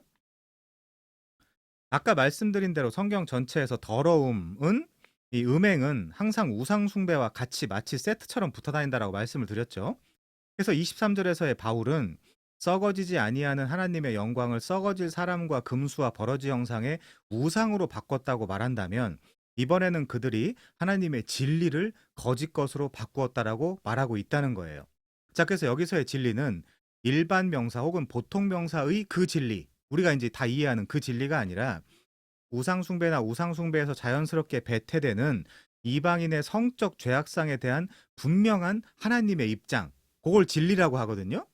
아까 말씀드린 대로 성경 전체에서 더러움은 이 음행은 항상 우상 숭배와 같이 마치 세트처럼 붙어 다닌다라고 말씀을 드렸죠. 그래서 23절에서의 바울은 썩어지지 아니하는 하나님의 영광을 썩어질 사람과 금수와 버러지 형상의 우상으로 바꿨다고 말한다면 이번에는 그들이 하나님의 진리를 거짓 것으로 바꾸었다라고 말하고 있다는 거예요. 자, 그래서 여기서의 진리는 일반 명사 혹은 보통 명사의 그 진리, 우리가 이제 다 이해하는 그 진리가 아니라 우상숭배나 우상숭배에서 자연스럽게 배태되는 이방인의 성적 죄악상에 대한 분명한 하나님의 입장, 그걸 진리라고 하거든요.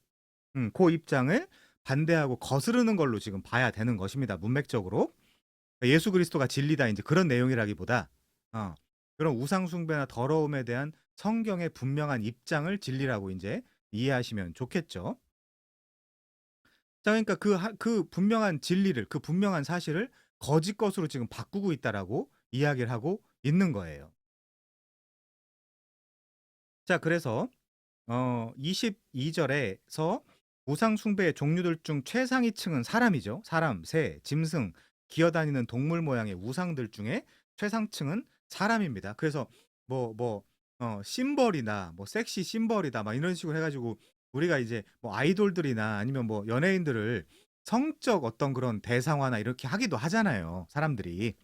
그 입장을 반대하고 거스르는 걸로 지금 봐야 되는 것입니다. 문맥적으로. 예수 그리스도가 진리다 이제 그런 내용이라기보다 그런 우상숭배나 더러움에 대한 성경의 분명한 입장을 진리라고 이제 이해하시면 좋겠죠. 자, 그러니까 그 분명한 진리를, 그 분명한 사실을 거짓 것으로 지금 바꾸고 있다라고 이야기를 하고 있는 거예요. 자, 그래서 22절에서 우상 숭배의 종류들 중 최상위층은 사람이죠. 사람, 새, 짐승, 기어다니는 동물 모양의 우상들 중에 최상층은 사람입니다. 그래서 심벌이나 뭐 섹시 심벌이다 막 이런 식으로 해가지고 우리가 이제 뭐 아이돌들이나 아니면 뭐 연예인들을 성적 어떤 그런 대상화나 이렇게 하기도 하잖아요. 사람들이.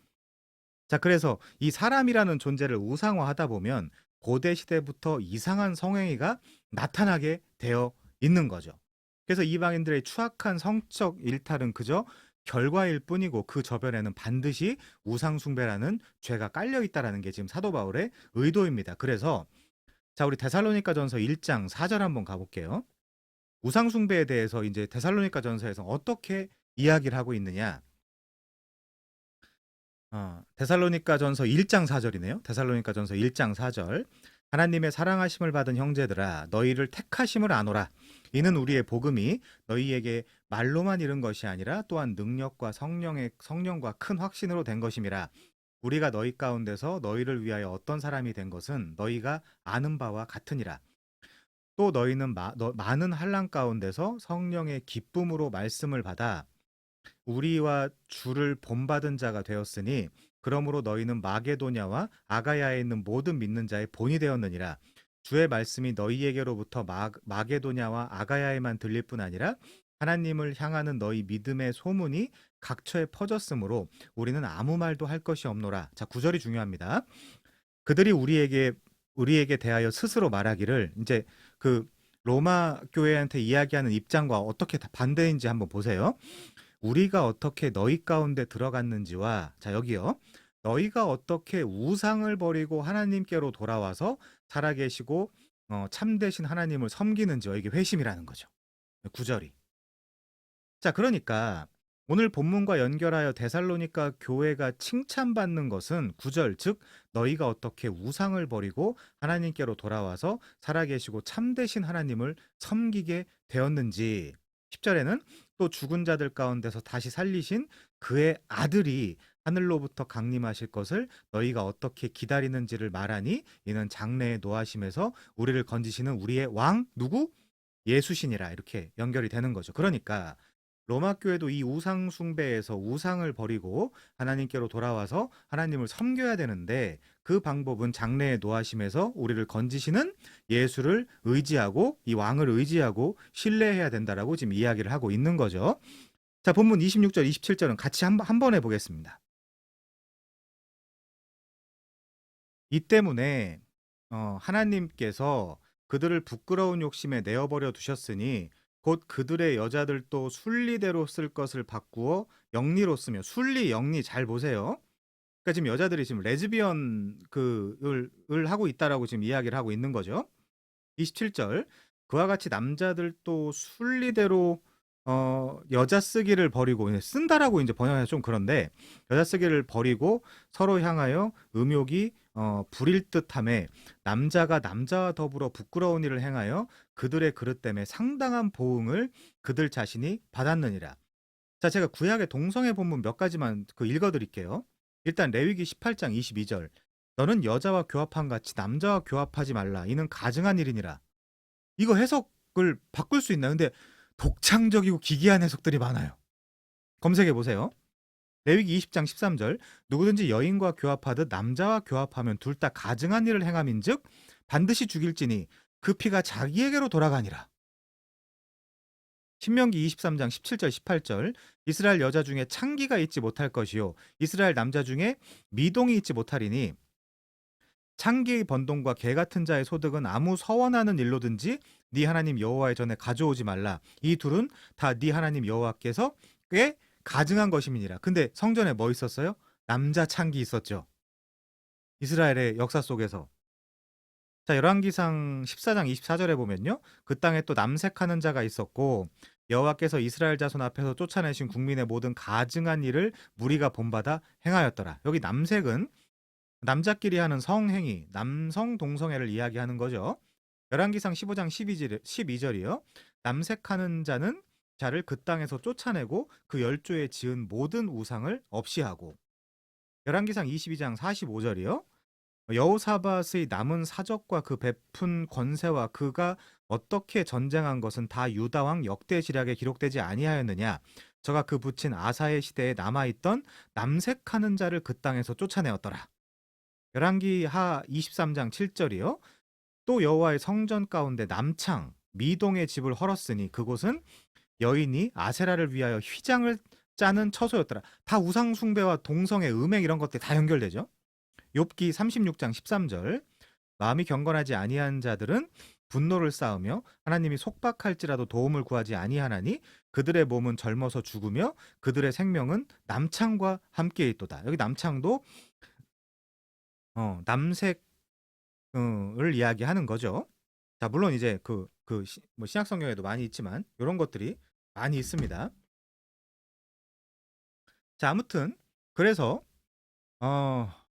자, 그래서 이 사람이라는 존재를 우상화하다 보면 고대 시대부터 이상한 성행위가 나타나게 되어 있는 거죠. 그래서 이방인들의 추악한 성적 일탈은 그저 결과일 뿐이고 그 저변에는 반드시 우상 숭배라는 죄가 깔려 있다라는 게 지금 사도 바울의 의도입니다. 그래서 자, 우리 데살로니가전서 1장 4절 한번 가볼게요. 우상 숭배에 대해서 이제 데살로니가전서에서 어떻게 이야기를 하고 있느냐? 데살로니가전서 1장 4절이네요. 데살로니가전서 1장 4절. 하나님의 사랑하심을 받은 형제들아 너희를 택하심을 아노라. 이는 우리의 복음이 너희에게 말로만 이른 것이 아니라 또한 능력과 성령과 큰 확신으로 된 것임이라. 우리가 너희 가운데서 너희를 위하여 어떤 사람이 된 것은 너희가 아는 바와 같으니라. 또 너희는 많은 환난 가운데서 성령의 기쁨으로 말씀을 받아 우리와 주를 본받은 자가 되었으니 그러므로 너희는 마게도냐와 아가야에 있는 모든 믿는 자의 본이 되었느니라. 주의 말씀이 너희에게로부터 마게도냐와 아가야에만 들릴 뿐 아니라 하나님을 향하는 너희 믿음의 소문이 각처에 퍼졌으므로 우리는 아무 말도 할 것이 없노라. 자, 9절이 중요합니다. 그들이 우리에게 대하여 스스로 말하기를 이제 그 로마 교회한테 이야기하는 입장과 어떻게 반대인지 한번 보세요. 우리가 어떻게 너희 가운데 들어갔는지와 자 여기요. 너희가 어떻게 우상을 버리고 하나님께로 돌아와서 살아계시고 참되신 하나님을 섬기는지와 이게 회심이라는 거죠. 9절이. 자, 그러니까 오늘 본문과 연결하여 데살로니가 교회가 칭찬받는 것은 9절, 즉 너희가 어떻게 우상을 버리고 하나님께로 돌아와서 살아계시고 참되신 하나님을 섬기게 되었는지. 10절에는 또 죽은 자들 가운데서 다시 살리신 그의 아들이 하늘로부터 강림하실 것을 너희가 어떻게 기다리는지를 말하니 이는 장래의 노하심에서 우리를 건지시는 우리의 왕 누구? 예수신이라 이렇게 연결이 되는 거죠. 그러니까 로마 교회도 이 우상 숭배에서 우상을 버리고 하나님께로 돌아와서 하나님을 섬겨야 되는데 그 방법은 장래의 노하심에서 우리를 건지시는 예수를 의지하고 이 왕을 의지하고 신뢰해야 된다라고 지금 이야기를 하고 있는 거죠. 자, 본문 26절, 27절은 같이 한 번 해보겠습니다. 이 때문에 하나님께서 그들을 부끄러운 욕심에 내어버려 두셨으니 곧 그들의 여자들도 순리대로 쓸 것을 바꾸어 영리로 쓰며 순리 영리 잘 보세요. 그러니까 지금 여자들이 지금 레즈비언 을 하고 있다라고 지금 이야기를 하고 있는 거죠. 27절 그와 같이 남자들도 순리대로 여자 쓰기를 버리고 쓴다라고 이제 번역해서 좀 그런데 여자 쓰기를 버리고 서로 향하여 음욕이 부릴 듯함에 남자가 남자와 더불어 부끄러운 일을 행하여 그들의 그릇 때문에 상당한 보응을 그들 자신이 받았느니라. 자, 제가 구약의 동성애 본문 몇 가지만 읽어드릴게요. 일단 레위기 18장 22절 너는 여자와 교합한 같이 남자와 교합하지 말라 이는 가증한 일이니라. 이거 해석을 바꿀 수 있나요? 근데 독창적이고 기괴한 해석들이 많아요. 검색해 보세요. 레위기 20장 13절 누구든지 여인과 교합하듯 남자와 교합하면 둘 다 가증한 일을 행함인즉 반드시 죽일지니 그 피가 자기에게로 돌아가니라. 신명기 23장 17절 18절 이스라엘 여자 중에 창기가 있지 못할 것이요 이스라엘 남자 중에 미동이 있지 못하리니 창기의 번동과 개 같은 자의 소득은 아무 서원하는 일로든지 네 하나님 여호와의 전에 가져오지 말라. 이 둘은 다 네 하나님 여호와께서 꽤 가증한 것임이니라. 근데 성전에 뭐 있었어요? 남자 창기 있었죠. 이스라엘의 역사 속에서. 자, 열왕기상 14장 24절에 보면요. 그 땅에 또 남색하는 자가 있었고 여호와께서 이스라엘 자손 앞에서 쫓아내신 국민의 모든 가증한 일을 무리가 본받아 행하였더라. 여기 남색은 남자끼리 하는 성행위, 남성 동성애를 이야기하는 거죠. 열왕기상 15장 12절이요. 남색하는 자를 그 땅에서 쫓아내고 그 열조에 지은 모든 우상을 없이 하고 열왕기상 22장 45절이요. 여호사밧의 남은 사적과 그 베푼 권세와 그가 어떻게 전쟁한 것은 다 유다왕 역대지략에 기록되지 아니하였느냐. 저가 그 붙인 아사의 시대에 남아있던 남색하는 자를 그 땅에서 쫓아내었더라. 열왕기하 23장 7절이요. 또 여호와의 성전 가운데 남창 미동의 집을 헐었으니 그곳은 여인이 아세라를 위하여 휘장을 짜는 처소였더라. 다 우상 숭배와 동성애, 음행 이런 것들 다 연결되죠. 욥기 36장 13절 마음이 경건하지 아니한 자들은 분노를 쌓으며 하나님이 속박할지라도 도움을 구하지 아니하나니 그들의 몸은 젊어서 죽으며 그들의 생명은 남창과 함께 있도다. 여기 남창도 남색을 이야기하는 거죠. 자, 물론 이제 뭐 신약 성경에도 많이 있지만 이런 것들이 많이 있습니다. 자, 아무튼 그래서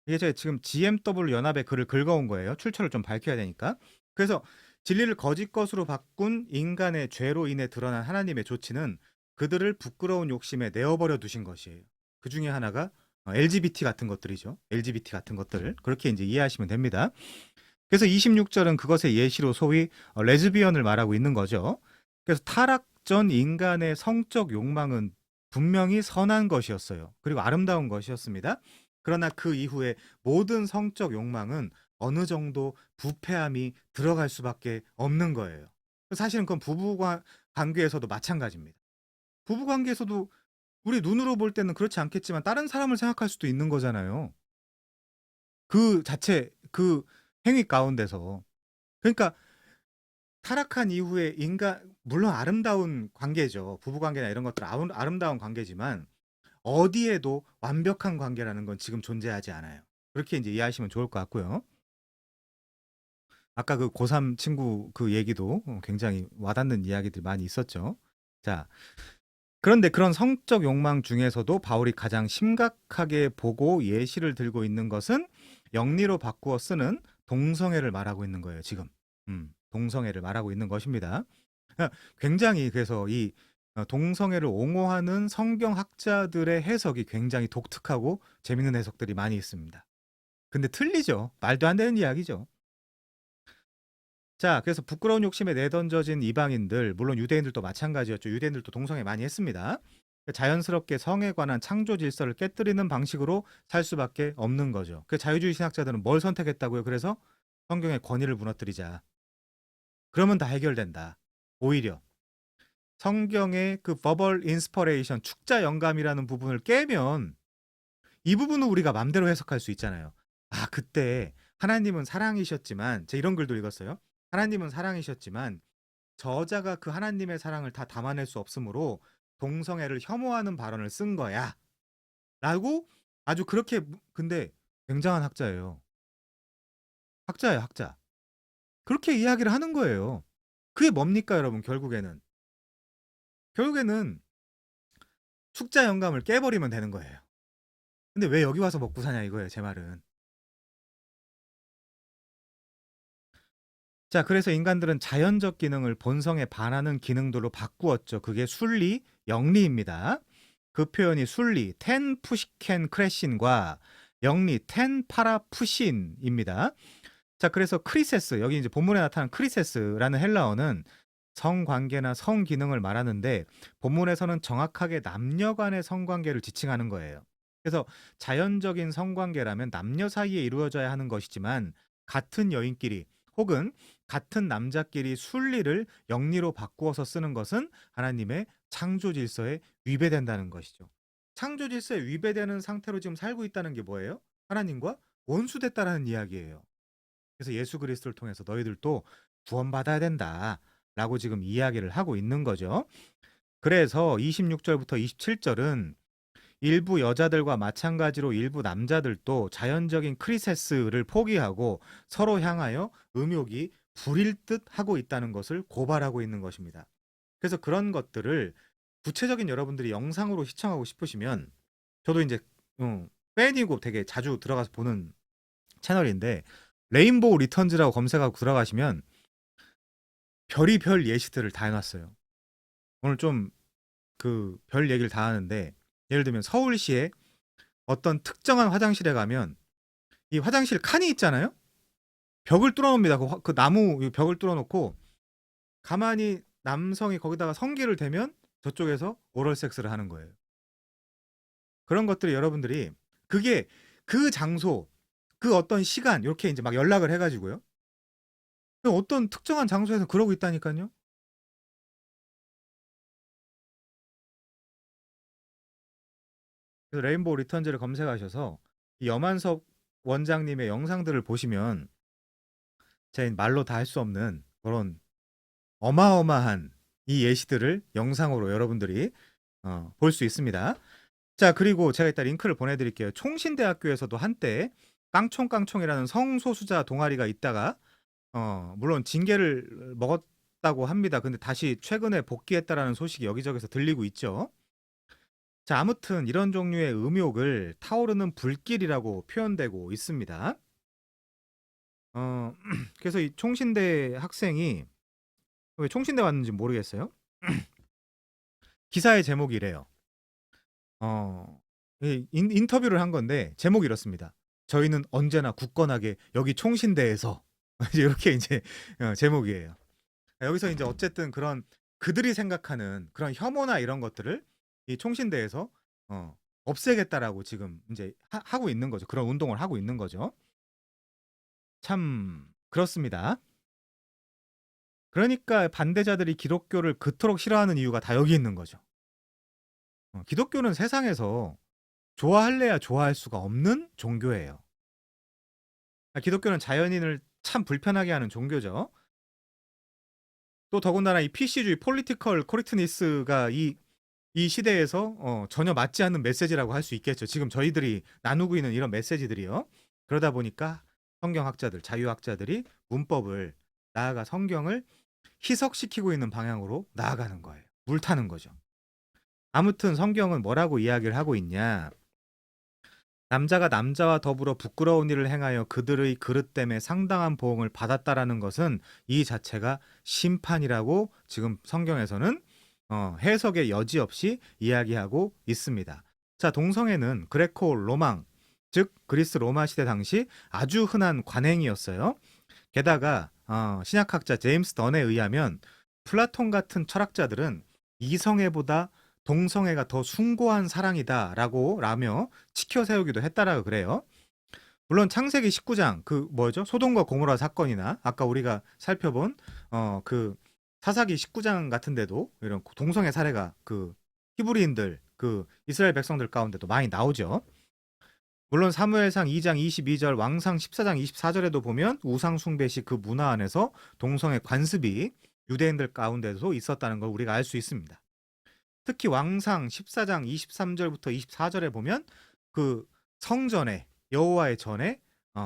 이게 제가 지금 GMW 연합의 글을 긁어온 거예요. 출처를 좀 밝혀야 되니까. 그래서 진리를 거짓 것으로 바꾼 인간의 죄로 인해 드러난 하나님의 조치는 그들을 부끄러운 욕심에 내어버려 두신 것이에요. 그 중에 하나가 LGBT 같은 것들이죠. LGBT 같은 것들을 그렇게 이제 이해하시면 됩니다. 그래서 26절은 그것의 예시로 소위 레즈비언을 말하고 있는 거죠. 그래서 타락 전 인간의 성적 욕망은 분명히 선한 것이었어요. 그리고 아름다운 것이었습니다. 그러나 그 이후에 모든 성적 욕망은 어느 정도 부패함이 들어갈 수밖에 없는 거예요. 사실은 그건 부부 관계에서도 마찬가지입니다. 부부 관계에서도 우리 눈으로 볼 때는 그렇지 않겠지만 다른 사람을 생각할 수도 있는 거잖아요. 그 자체 그 행위 가운데서. 그러니까 타락한 이후에 인간 물론 아름다운 관계죠. 부부 관계나 이런 것들 아름다운 관계지만 어디에도 완벽한 관계라는 건 지금 존재하지 않아요. 그렇게 이제 이해하시면 좋을 것 같고요. 아까 그 고3 친구 그 얘기도 굉장히 와닿는 이야기들이 많이 있었죠. 자, 그런데 그런 성적 욕망 중에서도 바울이 가장 심각하게 보고 예시를 들고 있는 것은 영리로 바꾸어 쓰는 동성애를 말하고 있는 거예요, 지금. 동성애를 말하고 있는 것입니다. 굉장히 그래서 이 동성애를 옹호하는 성경학자들의 해석이 굉장히 독특하고 재밌는 해석들이 많이 있습니다. 근데 틀리죠. 말도 안 되는 이야기죠. 자, 그래서 부끄러운 욕심에 내던져진 이방인들, 물론 유대인들도 마찬가지였죠. 유대인들도 동성애 많이 했습니다. 자연스럽게 성에 관한 창조 질서를 깨뜨리는 방식으로 살 수밖에 없는 거죠. 그 자유주의 신학자들은 뭘 선택했다고요? 그래서 성경의 권위를 무너뜨리자. 그러면 다 해결된다. 오히려 성경의 그 버벌 인스퍼레이션, 축자 영감이라는 부분을 깨면 이 부분은 우리가 맘대로 해석할 수 있잖아요. 아, 그때 하나님은 사랑이셨지만, 제가 이런 글도 읽었어요. 하나님은 사랑이셨지만 저자가 그 하나님의 사랑을 다 담아낼 수 없으므로 동성애를 혐오하는 발언을 쓴 거야. 라고 아주 그렇게 근데 굉장한 학자예요. 학자예요, 학자. 그렇게 이야기를 하는 거예요. 그게 뭡니까, 여러분, 결국에는. 결국에는 축자 영감을 깨버리면 되는 거예요. 근데 왜 여기 와서 먹고 사냐 이거예요, 제 말은. 자, 그래서 인간들은 자연적 기능을 본성에 반하는 기능들로 바꾸었죠. 그게 순리, 영리입니다. 그 표현이 순리, 텐 푸시켄 크레신과 영리, 텐 파라 푸신입니다. 자, 그래서 크리세스, 여기 이제 본문에 나타난 크리세스라는 헬라어는 성관계나 성기능을 말하는데 본문에서는 정확하게 남녀 간의 성관계를 지칭하는 거예요. 그래서 자연적인 성관계라면 남녀 사이에 이루어져야 하는 것이지만 같은 여인끼리 혹은 같은 남자끼리 순리를 영리로 바꾸어서 쓰는 것은 하나님의 창조 질서에 위배된다는 것이죠. 창조 질서에 위배되는 상태로 지금 살고 있다는 게 뭐예요? 하나님과 원수됐다라는 이야기예요. 그래서 예수 그리스도를 통해서 너희들도 구원받아야 된다라고 지금 이야기를 하고 있는 거죠. 그래서 26절부터 27절은 일부 여자들과 마찬가지로 일부 남자들도 자연적인 크리세스를 포기하고 서로 향하여 음욕이 부릴 듯 하고 있다는 것을 고발하고 있는 것입니다. 그래서 그런 것들을 구체적인 여러분들이 영상으로 시청하고 싶으시면 저도 이제 팬이고 되게 자주 들어가서 보는 채널인데 레인보우 리턴즈라고 검색하고 들어가시면 별의별 예시들을 다 해놨어요. 오늘 좀 그 별 얘기를 다 하는데 예를 들면 서울시에 어떤 특정한 화장실에 가면 이 화장실 칸이 있잖아요. 벽을 뚫어놓습니다. 그 나무 벽을 뚫어놓고 가만히 남성이 거기다가 성기를 대면 저쪽에서 오럴 섹스를 하는 거예요. 그런 것들이 여러분들이 그게 그 장소, 그 어떤 시간 이렇게 이제 막 연락을 해가지고요. 어떤 특정한 장소에서 그러고 있다니까요. 그래서 레인보우 리턴즈를 검색하셔서 이 염한섭 원장님의 영상들을 보시면 제 말로 다 할 수 없는 그런 어마어마한 이 예시들을 영상으로 여러분들이 볼 수 있습니다. 자, 그리고 제가 이따 링크를 보내드릴게요. 총신대학교에서도 한때 깡총깡총이라는 성소수자 동아리가 있다가 물론 징계를 먹었다고 합니다. 근데 다시 최근에 복귀했다라는 소식이 여기저기서 들리고 있죠. 자, 아무튼 이런 종류의 음욕을 타오르는 불길이라고 표현되고 있습니다. 그래서 이 총신대 학생이 왜 총신대 왔는지 모르겠어요. 기사의 제목이 이래요. 인터뷰를 한 건데 제목이 이렇습니다. 저희는 언제나 굳건하게 여기 총신대에서 이렇게 이제 제목이에요. 여기서 이제 어쨌든 그런 그들이 생각하는 그런 혐오나 이런 것들을 이 총신대에서 없애겠다라고 지금 이제 하고 있는 거죠. 그런 운동을 하고 있는 거죠. 참 그렇습니다. 그러니까 반대자들이 기독교를 그토록 싫어하는 이유가 다 여기 있는 거죠. 기독교는 세상에서 좋아할래야 좋아할 수가 없는 종교예요. 기독교는 자연인을 참 불편하게 하는 종교죠. 또 더군다나 이 PC주의 폴리티컬 코렉트니스가 이 시대에서 전혀 맞지 않는 메시지라고 할 수 있겠죠. 지금 저희들이 나누고 있는 이런 메시지들이요. 그러다 보니까 성경학자들, 자유학자들이 문법을 나아가 성경을 희석시키고 있는 방향으로 나아가는 거예요. 물타는 거죠. 아무튼 성경은 뭐라고 이야기를 하고 있냐. 남자가 남자와 더불어 부끄러운 일을 행하여 그들의 그릇 때문에 상당한 보응을 받았다라는 것은 이 자체가 심판이라고 지금 성경에서는 해석의 여지 없이 이야기하고 있습니다. 자, 동성애는 그레코 로망, 즉 그리스 로마 시대 당시 아주 흔한 관행이었어요. 게다가 신약학자 제임스 던에 의하면 플라톤 같은 철학자들은 이성애보다 동성애가 더 숭고한 사랑이다라고 라며 치켜 세우기도 했다라고 그래요. 물론 창세기 19장 그 뭐죠? 소돔과 고모라 사건이나 아까 우리가 살펴본 그 사사기 19장 같은 데도 이런 동성애 사례가 그 히브리인들 그 이스라엘 백성들 가운데도 많이 나오죠. 물론 사무엘상 2장 22절, 왕상 14장 24절에도 보면 우상 숭배식 그 문화 안에서 동성애 관습이 유대인들 가운데도 있었다는 걸 우리가 알 수 있습니다. 특히 왕상 14장 23절부터 24절에 보면 그 성전에 여호와의 전에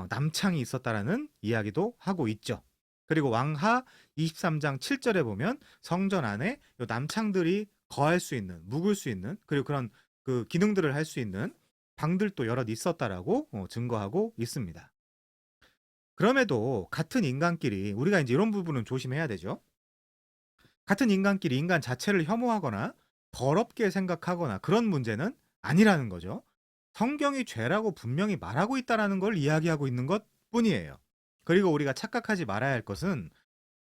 남창이 있었다라는 이야기도 하고 있죠. 그리고 왕하 23장 7절에 보면 성전 안에 요 남창들이 거할 수 있는, 묵을 수 있는, 그리고 그런 그 기능들을 할 수 있는 방들도 여럿 있었다라고 증거하고 있습니다. 그럼에도 같은 인간끼리 우리가 이제 이런 부분은 조심해야 되죠. 같은 인간끼리 인간 자체를 혐오하거나 더럽게 생각하거나 그런 문제는 아니라는 거죠. 성경이 죄라고 분명히 말하고 있다라는 걸 이야기하고 있는 것 뿐이에요. 그리고 우리가 착각하지 말아야 할 것은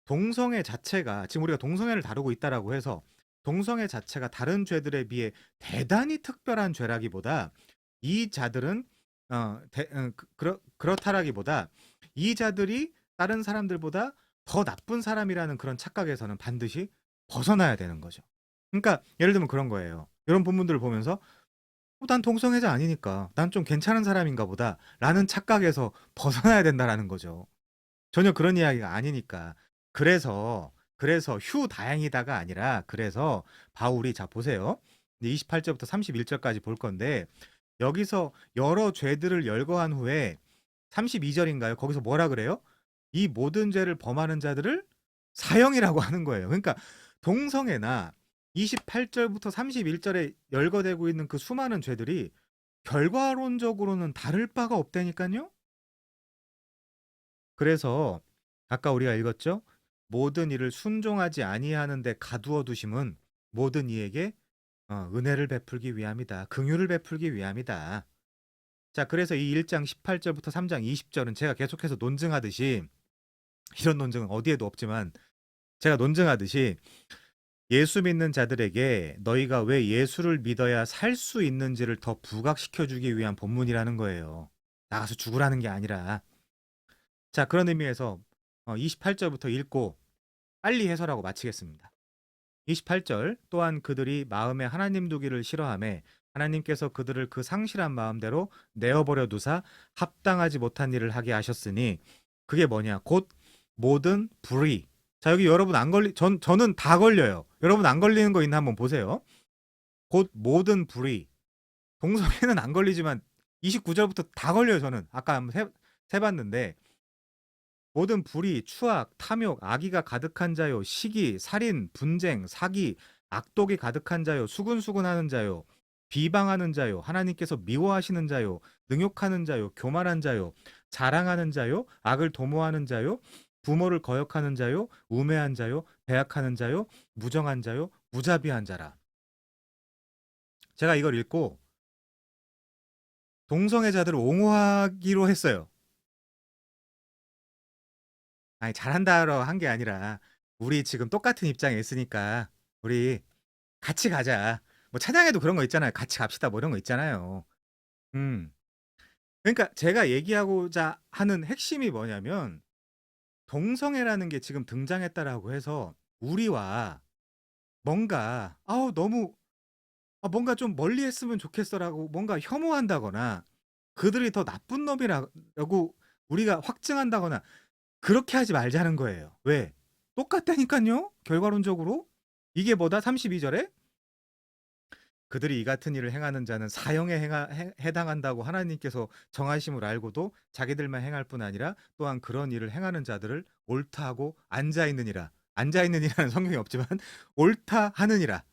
동성애 자체가 지금 우리가 동성애를 다루고 있다라고 해서 동성애 자체가 다른 죄들에 비해 대단히 특별한 죄라기보다 이 자들은 그렇다라기보다 이 자들이 다른 사람들보다 더 나쁜 사람이라는 그런 착각에서는 반드시 벗어나야 되는 거죠. 그러니까 예를 들면 그런 거예요. 이런 본문들을 보면서 난 동성애자 아니니까 난 좀 괜찮은 사람인가 보다라는 착각에서 벗어나야 된다라는 거죠. 전혀 그런 이야기가 아니니까. 그래서 휴 다행이다가 아니라 그래서 바울이 자 보세요. 28절부터 31절까지 볼 건데 여기서 여러 죄들을 열거한 후에 32절인가요? 거기서 뭐라 그래요? 이 모든 죄를 범하는 자들을 사형이라고 하는 거예요. 그러니까 동성애나 28절부터 31절에 열거되고 있는 그 수많은 죄들이 결과론적으로는 다를 바가 없다니까요. 그래서 아까 우리가 읽었죠? 모든 일을 순종하지 아니하는 데 가두어 두심은 모든 이에게 은혜를 베풀기 위함이다. 긍휼을 베풀기 위함이다. 자, 그래서 이 1장 18절부터 3장 20절은 제가 계속해서 논증하듯이 이런 논증은 어디에도 없지만 제가 논증하듯이 예수 믿는 자들에게 너희가 왜 예수를 믿어야 살 수 있는지를 더 부각시켜 주기 위한 본문이라는 거예요. 나가서 죽으라는 게 아니라. 자, 그런 의미에서 28절부터 읽고 빨리 해설하고 마치겠습니다. 28절 또한 그들이 마음에 하나님 두기를 싫어하며 하나님께서 그들을 그 상실한 마음대로 내어버려 두사 합당하지 못한 일을 하게 하셨으니 그게 뭐냐 곧 모든 불의 자, 여기 여러분 안 걸리 저는 다 걸려요. 여러분 안 걸리는 거 있나 한번 보세요. 곧 모든 불의. 동성애는 안 걸리지만 29절부터 다 걸려요, 저는. 아까 한번 세 봤는데 모든 불의, 추악, 탐욕, 악의가 가득한 자요, 시기, 살인, 분쟁, 사기, 악독이 가득한 자요, 수군수군하는 자요, 비방하는 자요, 하나님께서 미워하시는 자요, 능욕하는 자요, 교만한 자요, 자랑하는 자요, 악을 도모하는 자요, 부모를 거역하는 자요, 우매한 자요, 배약하는 자요, 무정한 자요, 무자비한 자라. 제가 이걸 읽고 동성애자들을 옹호하기로 했어요. 아니, 잘한다로 한 게 아니라 우리 지금 똑같은 입장에 있으니까 우리 같이 가자. 뭐 찬양에도 그런 거 있잖아요. 같이 갑시다. 뭐 이런 거 있잖아요. 음. 그러니까 제가 얘기하고자 하는 핵심이 뭐냐면 동성애라는 게 지금 등장했다라고 해서 우리와 뭔가 너무 뭔가 좀 멀리 했으면 좋겠어라고 뭔가 혐오한다거나 그들이 더 나쁜 놈이라고 우리가 확증한다거나 그렇게 하지 말자는 거예요. 왜? 똑같다니까요. 결과론적으로. 이게 뭐다? 32절에 그들이 이 같은 일을 행하는 자는 사형에 해당한다고 하나님께서 정하심을 알고도 자기들만 행할 뿐 아니라 또한 그런 일을 행하는 자들을 옳다 하고 앉아 있느니라. 앉아 있느니라는 성경이 없지만 옳다 하느니라.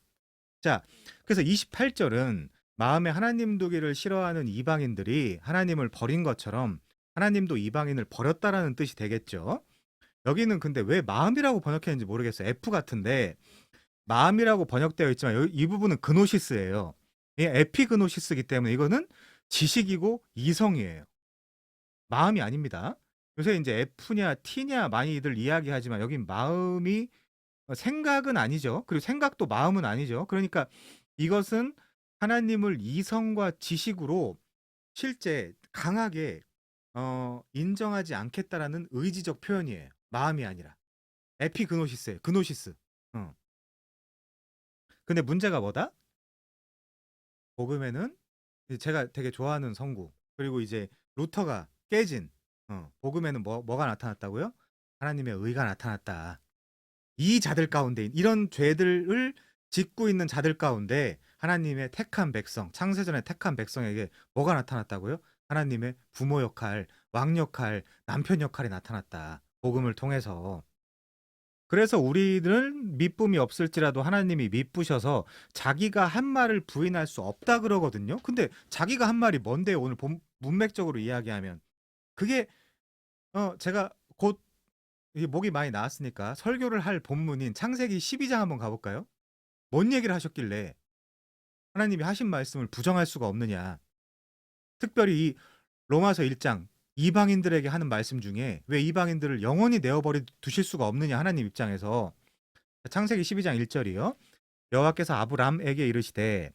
자, 그래서 28절은 마음에 하나님 두기를 싫어하는 이방인들이 하나님을 버린 것처럼 하나님도 이방인을 버렸다라는 뜻이 되겠죠. 여기는 근데 왜 마음이라고 번역했는지 모르겠어요. F 같은데 마음이라고 번역되어 있지만 이 부분은 그노시스예요. 에피그노시스이기 때문에 이거는 지식이고 이성이에요. 마음이 아닙니다. 요새 이제 F냐 T냐 많이들 이야기하지만 여긴 마음이 생각은 아니죠. 그리고 생각도 마음은 아니죠. 그러니까 이것은 하나님을 이성과 지식으로 실제 강하게 인정하지 않겠다라는 의지적 표현이에요. 마음이 아니라. 에피그노시스예요. 그노시스. 어. 근데 문제가 뭐다? 복음에는 제가 되게 좋아하는 성구 그리고 이제 루터가 깨진 복음에는 뭐가 나타났다고요? 하나님의 의가 나타났다. 이 자들 가운데 이런 죄들을 짓고 있는 자들 가운데 하나님의 택한 백성, 창세전에 택한 백성에게 뭐가 나타났다고요? 하나님의 부모 역할, 왕 역할, 남편 역할이 나타났다. 복음을 통해서. 그래서 우리는 미쁨이 없을지라도 하나님이 미쁘셔서 자기가 한 말을 부인할 수 없다 그러거든요. 근데 자기가 한 말이 뭔데 오늘 문맥적으로 이야기하면 그게 제가 곧 목이 많이 나왔으니까 설교를 할 본문인 창세기 12장 한번 가볼까요? 뭔 얘기를 하셨길래 하나님이 하신 말씀을 부정할 수가 없느냐. 특별히 이 로마서 1장 이방인들에게 하는 말씀 중에 왜 이방인들을 영원히 내어버려 두실 수가 없느냐 하나님 입장에서. 창세기 12장 1절이요. 여호와께서 아브람에게 이르시되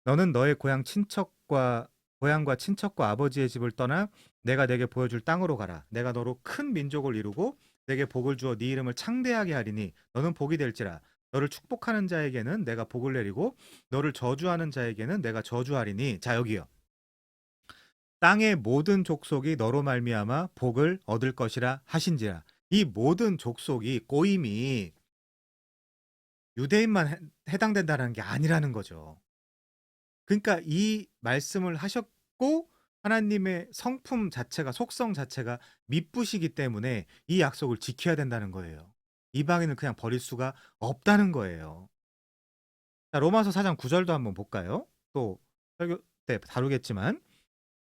너는 너의 고향과 친척과 아버지의 집을 떠나 내가 내게 보여줄 땅으로 가라. 내가 너로 큰 민족을 이루고 내게 복을 주어 네 이름을 창대하게 하리니 너는 복이 될지라. 너를 축복하는 자에게는 내가 복을 내리고 너를 저주하는 자에게는 내가 저주하리니. 자, 여기요. 땅의 모든 족속이 너로 말미암아 복을 얻을 것이라 하신지라. 이 모든 족속이 꼬임이 유대인만 해당된다는 게 아니라는 거죠. 그러니까 이 말씀을 하셨고 하나님의 성품 자체가 속성 자체가 미쁘시기 때문에 이 약속을 지켜야 된다는 거예요. 이방인은 그냥 버릴 수가 없다는 거예요. 자, 로마서 4장 9절도 한번 볼까요? 또 설교 때 다루겠지만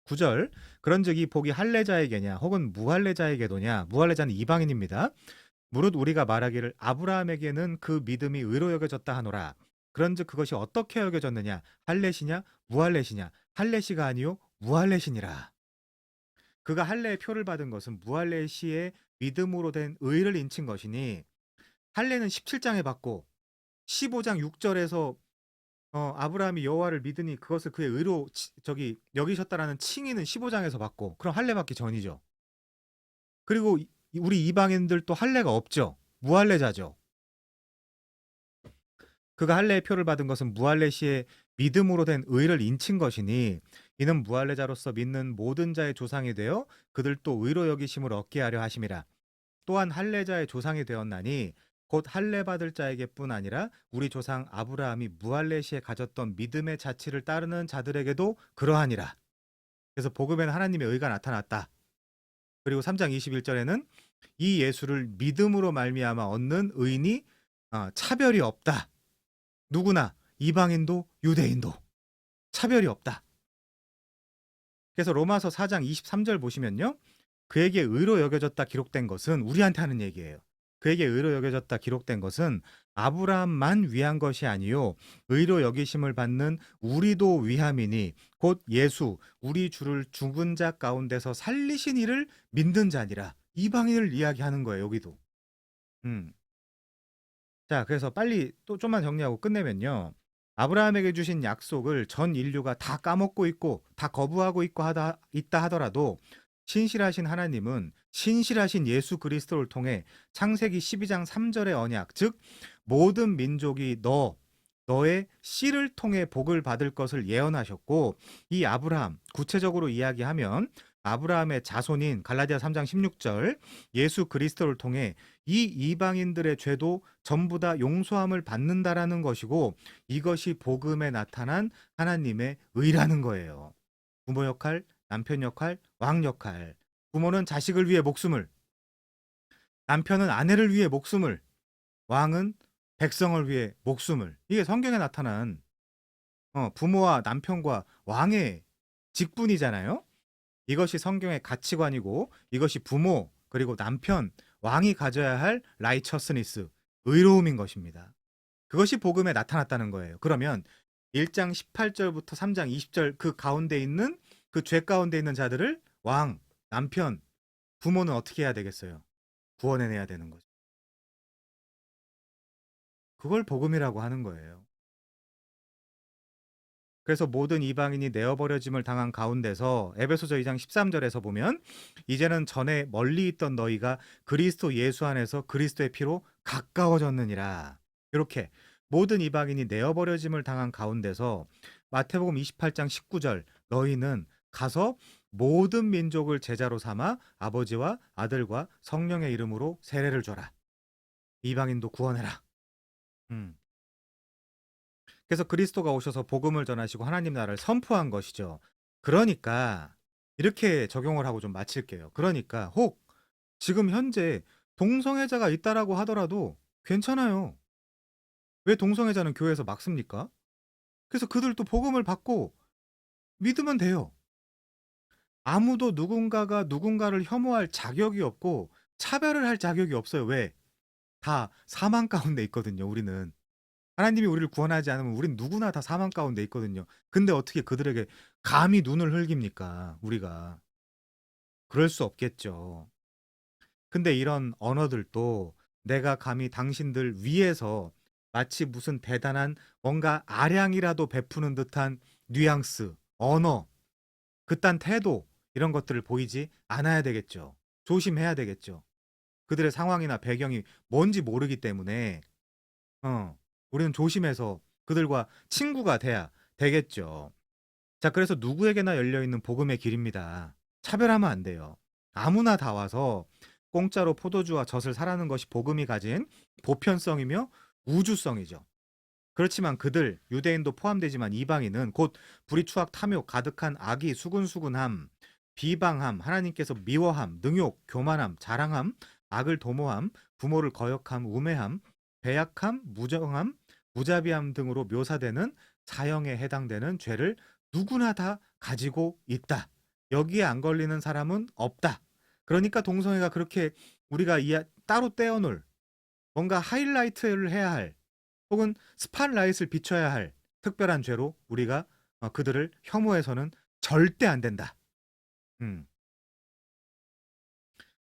9절 그런즉 이 복이 할례자에게냐 혹은 무할례자에게도냐. 무할례자는 이방인입니다. 무릇 우리가 말하기를 아브라함에게는 그 믿음이 의로 여겨졌다 하노라. 그런즉 그것이 어떻게 여겨졌느냐? 할례시냐 무할례시냐? 할례시가 아니요 무할례시니라. 그가 할례의 표를 받은 것은 무할례시의 믿음으로 된 의를 인친 것이니 할례는 17장에 받고 15장 6절에서 아브라함이 여호와를 믿으니 그것을 그의 의로 여기셨다라는 칭의는 15장에서 받고 그럼 할례 받기 전이죠. 그리고 우리 이방인들도 할례가 없죠. 무할례자죠. 그가 할례의 표를 받은 것은 무할례시의 믿음으로 된 의를 인친 것이니 이는 무할례자로서 믿는 모든 자의 조상이 되어 그들도 의로 여기심을 얻게 하려 하심이라. 또한 할례자의 조상이 되었나니 곧 할례 받을 자에게뿐 아니라 우리 조상 아브라함이 무할례 시에 가졌던 믿음의 자치를 따르는 자들에게도 그러하니라. 그래서 복음에는 하나님의 의가 나타났다. 그리고 3장 21절에는 이 예수를 믿음으로 말미암아 얻는 의인이 차별이 없다. 누구나 이방인도 유대인도 차별이 없다. 그래서 로마서 4장 23절 보시면요. 그에게 의로 여겨졌다 기록된 것은 우리한테 하는 얘기예요. 그에게 의로 여겨졌다 기록된 것은 아브라함만 위한 것이 아니요 의로 여기심을 받는 우리도 위함이니 곧 예수 우리 주를 죽은 자 가운데서 살리신 이를 믿는 자니라. 이방인을 이야기하는 거예요. 여기도. 자, 그래서 빨리 또 좀만 정리하고 끝내면요. 아브라함에게 주신 약속을 전 인류가 다 까먹고 있고 다 거부하고 있다 하더라도 신실하신 하나님은 신실하신 예수 그리스도를 통해 창세기 12장 3절의 언약, 즉 모든 민족이 너의 씨를 통해 복을 받을 것을 예언하셨고, 이 아브라함 구체적으로 이야기하면 아브라함의 자손인 갈라디아 3장 16절 예수 그리스도를 통해 이 이방인들의 죄도 전부 다 용서함을 받는다라는 것이고, 이것이 복음에 나타난 하나님의 의라는 거예요. 부모 역할, 남편 역할, 왕 역할. 부모는 자식을 위해 목숨을, 남편은 아내를 위해 목숨을, 왕은 백성을 위해 목숨을. 이게 성경에 나타난 부모와 남편과 왕의 직분이잖아요. 이것이 성경의 가치관이고, 이것이 부모 그리고 남편, 왕이 가져야 할 라이처스니스, 의로움인 것입니다. 그것이 복음에 나타났다는 거예요. 그러면 1장 18절부터 3장 20절 그 가운데 있는 그 죄 가운데 있는 자들을 왕, 남편, 부모는 어떻게 해야 되겠어요? 구원해내야 되는 거죠. 그걸 복음이라고 하는 거예요. 그래서 모든 이방인이 내어버려짐을 당한 가운데서 에베소서 2장 13절에서 보면 이제는 전에 멀리 있던 너희가 그리스도 예수 안에서 그리스도의 피로 가까워졌느니라. 이렇게 모든 이방인이 내어버려짐을 당한 가운데서 마태복음 28장 19절 너희는 가서 모든 민족을 제자로 삼아 아버지와 아들과 성령의 이름으로 세례를 줘라. 이방인도 구원해라. 음. 그래서 그리스도가 오셔서 복음을 전하시고 하나님 나라를 선포한 것이죠. 그러니까 이렇게 적용을 하고 좀 마칠게요. 그러니까 혹 지금 현재 동성애자가 있다라고 하더라도 괜찮아요. 왜 동성애자는 교회에서 막습니까? 그래서 그들도 복음을 받고 믿으면 돼요. 아무도 누군가가 누군가를 혐오할 자격이 없고 차별을 할 자격이 없어요. 왜? 다 사망 가운데 있거든요, 우리는. 하나님이 우리를 구원하지 않으면 우린 누구나 다 사망 가운데 있거든요. 근데 어떻게 그들에게 감히 눈을 흘깁니까? 우리가. 그럴 수 없겠죠. 근데 이런 언어들도 내가 감히 당신들 위에서 마치 무슨 대단한 뭔가 아량이라도 베푸는 듯한 뉘앙스, 언어, 그딴 태도 이런 것들을 보이지 않아야 되겠죠. 조심해야 되겠죠. 그들의 상황이나 배경이 뭔지 모르기 때문에 우리는 조심해서 그들과 친구가 돼야 되겠죠. 자, 그래서 누구에게나 열려있는 복음의 길입니다. 차별하면 안 돼요. 아무나 다 와서 공짜로 포도주와 젖을 사라는 것이 복음이 가진 보편성이며 우주성이죠. 그렇지만 그들, 유대인도 포함되지만 이방인은 곧 불의 추악 탐욕 가득한 악이 수근수근함, 비방함, 하나님께서 미워함, 능욕, 교만함, 자랑함, 악을 도모함, 부모를 거역함, 우매함, 배약함, 무정함, 무자비함 등으로 묘사되는 사형에 해당되는 죄를 누구나 다 가지고 있다. 여기에 안 걸리는 사람은 없다. 그러니까 동성애가 그렇게 우리가 따로 떼어놓을 뭔가 하이라이트를 해야 할 혹은 스팟라이트를 비춰야 할 특별한 죄로 우리가 그들을 혐오해서는 절대 안 된다. 음.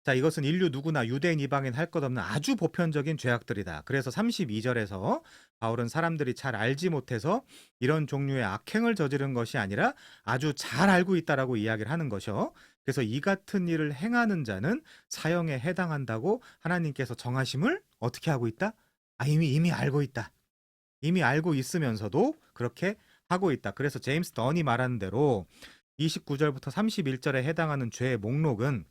자, 이것은 인류 누구나 유대인 이방인 할 것 없는 아주 보편적인 죄악들이다. 그래서 32절에서 바울은 사람들이 잘 알지 못해서 이런 종류의 악행을 저지른 것이 아니라 아주 잘 알고 있다라고 이야기를 하는 것이요. 그래서 이 같은 일을 행하는 자는 사형에 해당한다고 하나님께서 정하심을 어떻게 하고 있다? 이미 알고 있다. 이미 알고 있으면서도 그렇게 하고 있다. 그래서 제임스 던이 말하는 대로 29절부터 31절에 해당하는 죄의 목록은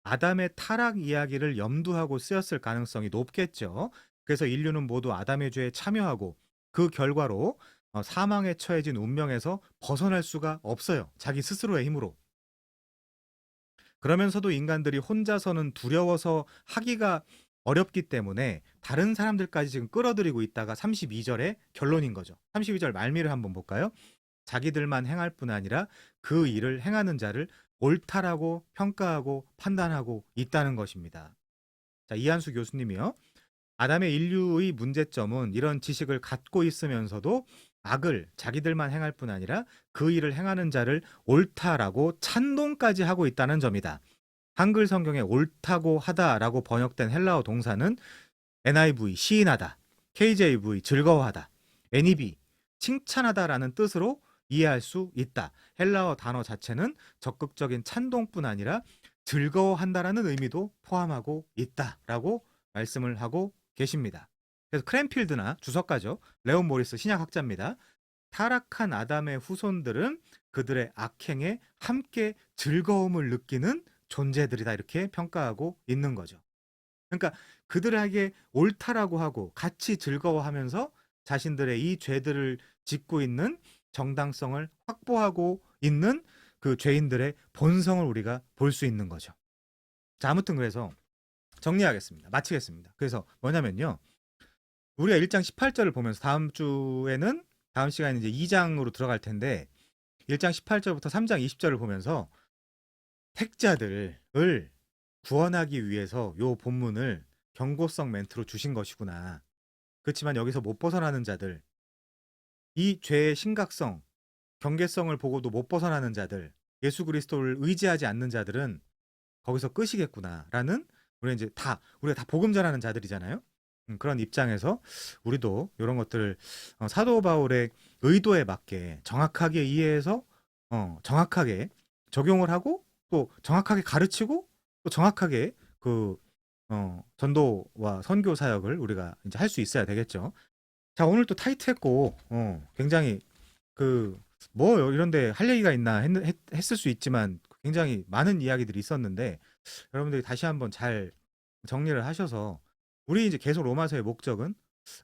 아담의 타락 이야기를 염두하고 쓰였을 가능성이 높겠죠. 그래서 인류는 모두 아담의 죄에 참여하고 그 결과로 사망에 처해진 운명에서 벗어날 수가 없어요. 자기 스스로의 힘으로. 그러면서도 인간들이 혼자서는 두려워서 하기가 어렵기 때문에 다른 사람들까지 지금 끌어들이고 있다가 32절의 결론인 거죠. 32절 말미를 한번 볼까요? 자기들만 행할 뿐 아니라 그 일을 행하는 자를 옳다라고 평가하고 판단하고 있다는 것입니다. 자, 이한수 교수님이요. 아담의 인류의 문제점은 이런 지식을 갖고 있으면서도 악을 자기들만 행할 뿐 아니라 그 일을 행하는 자를 옳다라고 찬동까지 하고 있다는 점이다. 한글 성경에 옳다고 하다라고 번역된 헬라어 동사는 NIV 시인하다, KJV 즐거워하다, NEB 칭찬하다라는 뜻으로 이해할 수 있다. 헬라어 단어 자체는 적극적인 찬동뿐 아니라 즐거워한다라는 의미도 포함하고 있다라고 말씀을 하고 계십니다. 그래서 크랜필드나 주석가죠. 레온 모리스 신약학자입니다. 타락한 아담의 후손들은 그들의 악행에 함께 즐거움을 느끼는 존재들이다 이렇게 평가하고 있는 거죠. 그러니까 그들에게 옳다라고 하고 같이 즐거워하면서 자신들의 이 죄들을 짓고 있는 정당성을 확보하고 있는 그 죄인들의 본성을 우리가 볼 수 있는 거죠. 자, 아무튼 그래서 정리하겠습니다. 마치겠습니다. 그래서 뭐냐면요. 우리가 1장 18절을 보면서 다음 주에는 다음 시간에 이제 2장으로 들어갈 텐데 1장 18절부터 3장 20절을 보면서 택자들을 구원하기 위해서 요 본문을 경고성 멘트로 주신 것이구나. 그렇지만 여기서 못 벗어나는 자들, 이 죄의 심각성, 경계성을 보고도 못 벗어나는 자들, 예수 그리스도를 의지하지 않는 자들은 거기서 끝이겠구나라는 우리가 다 복음 전하는 자들이잖아요. 그런 입장에서 우리도 이런 것들을 사도 바울의 의도에 맞게 정확하게 이해해서 정확하게 적용을 하고 또 정확하게 가르치고 또 정확하게 그 전도와 선교 사역을 우리가 이제 할 수 있어야 되겠죠. 자, 오늘 또 타이트했고 굉장히 그 뭐 이런데 할 얘기가 있나 했을 수 있지만 굉장히 많은 이야기들이 있었는데 여러분들이 다시 한번 잘 정리를 하셔서 우리 이제 계속 로마서의 목적은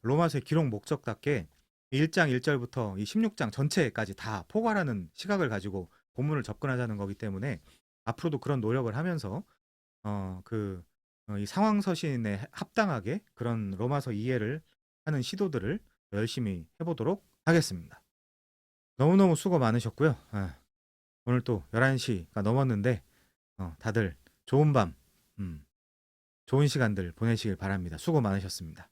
로마서의 기록 목적답게 1장 1절부터 이 16장 전체까지 다 포괄하는 시각을 가지고 본문을 접근하자는 거기 때문에 앞으로도 그런 노력을 하면서 이 상황 서신에 합당하게 그런 로마서 이해를 하는 시도들을 열심히 해보도록 하겠습니다. 너무너무 수고 많으셨고요. 오늘 또 11시가 넘었는데 다들 좋은 밤, 좋은 시간들 보내시길 바랍니다. 수고 많으셨습니다.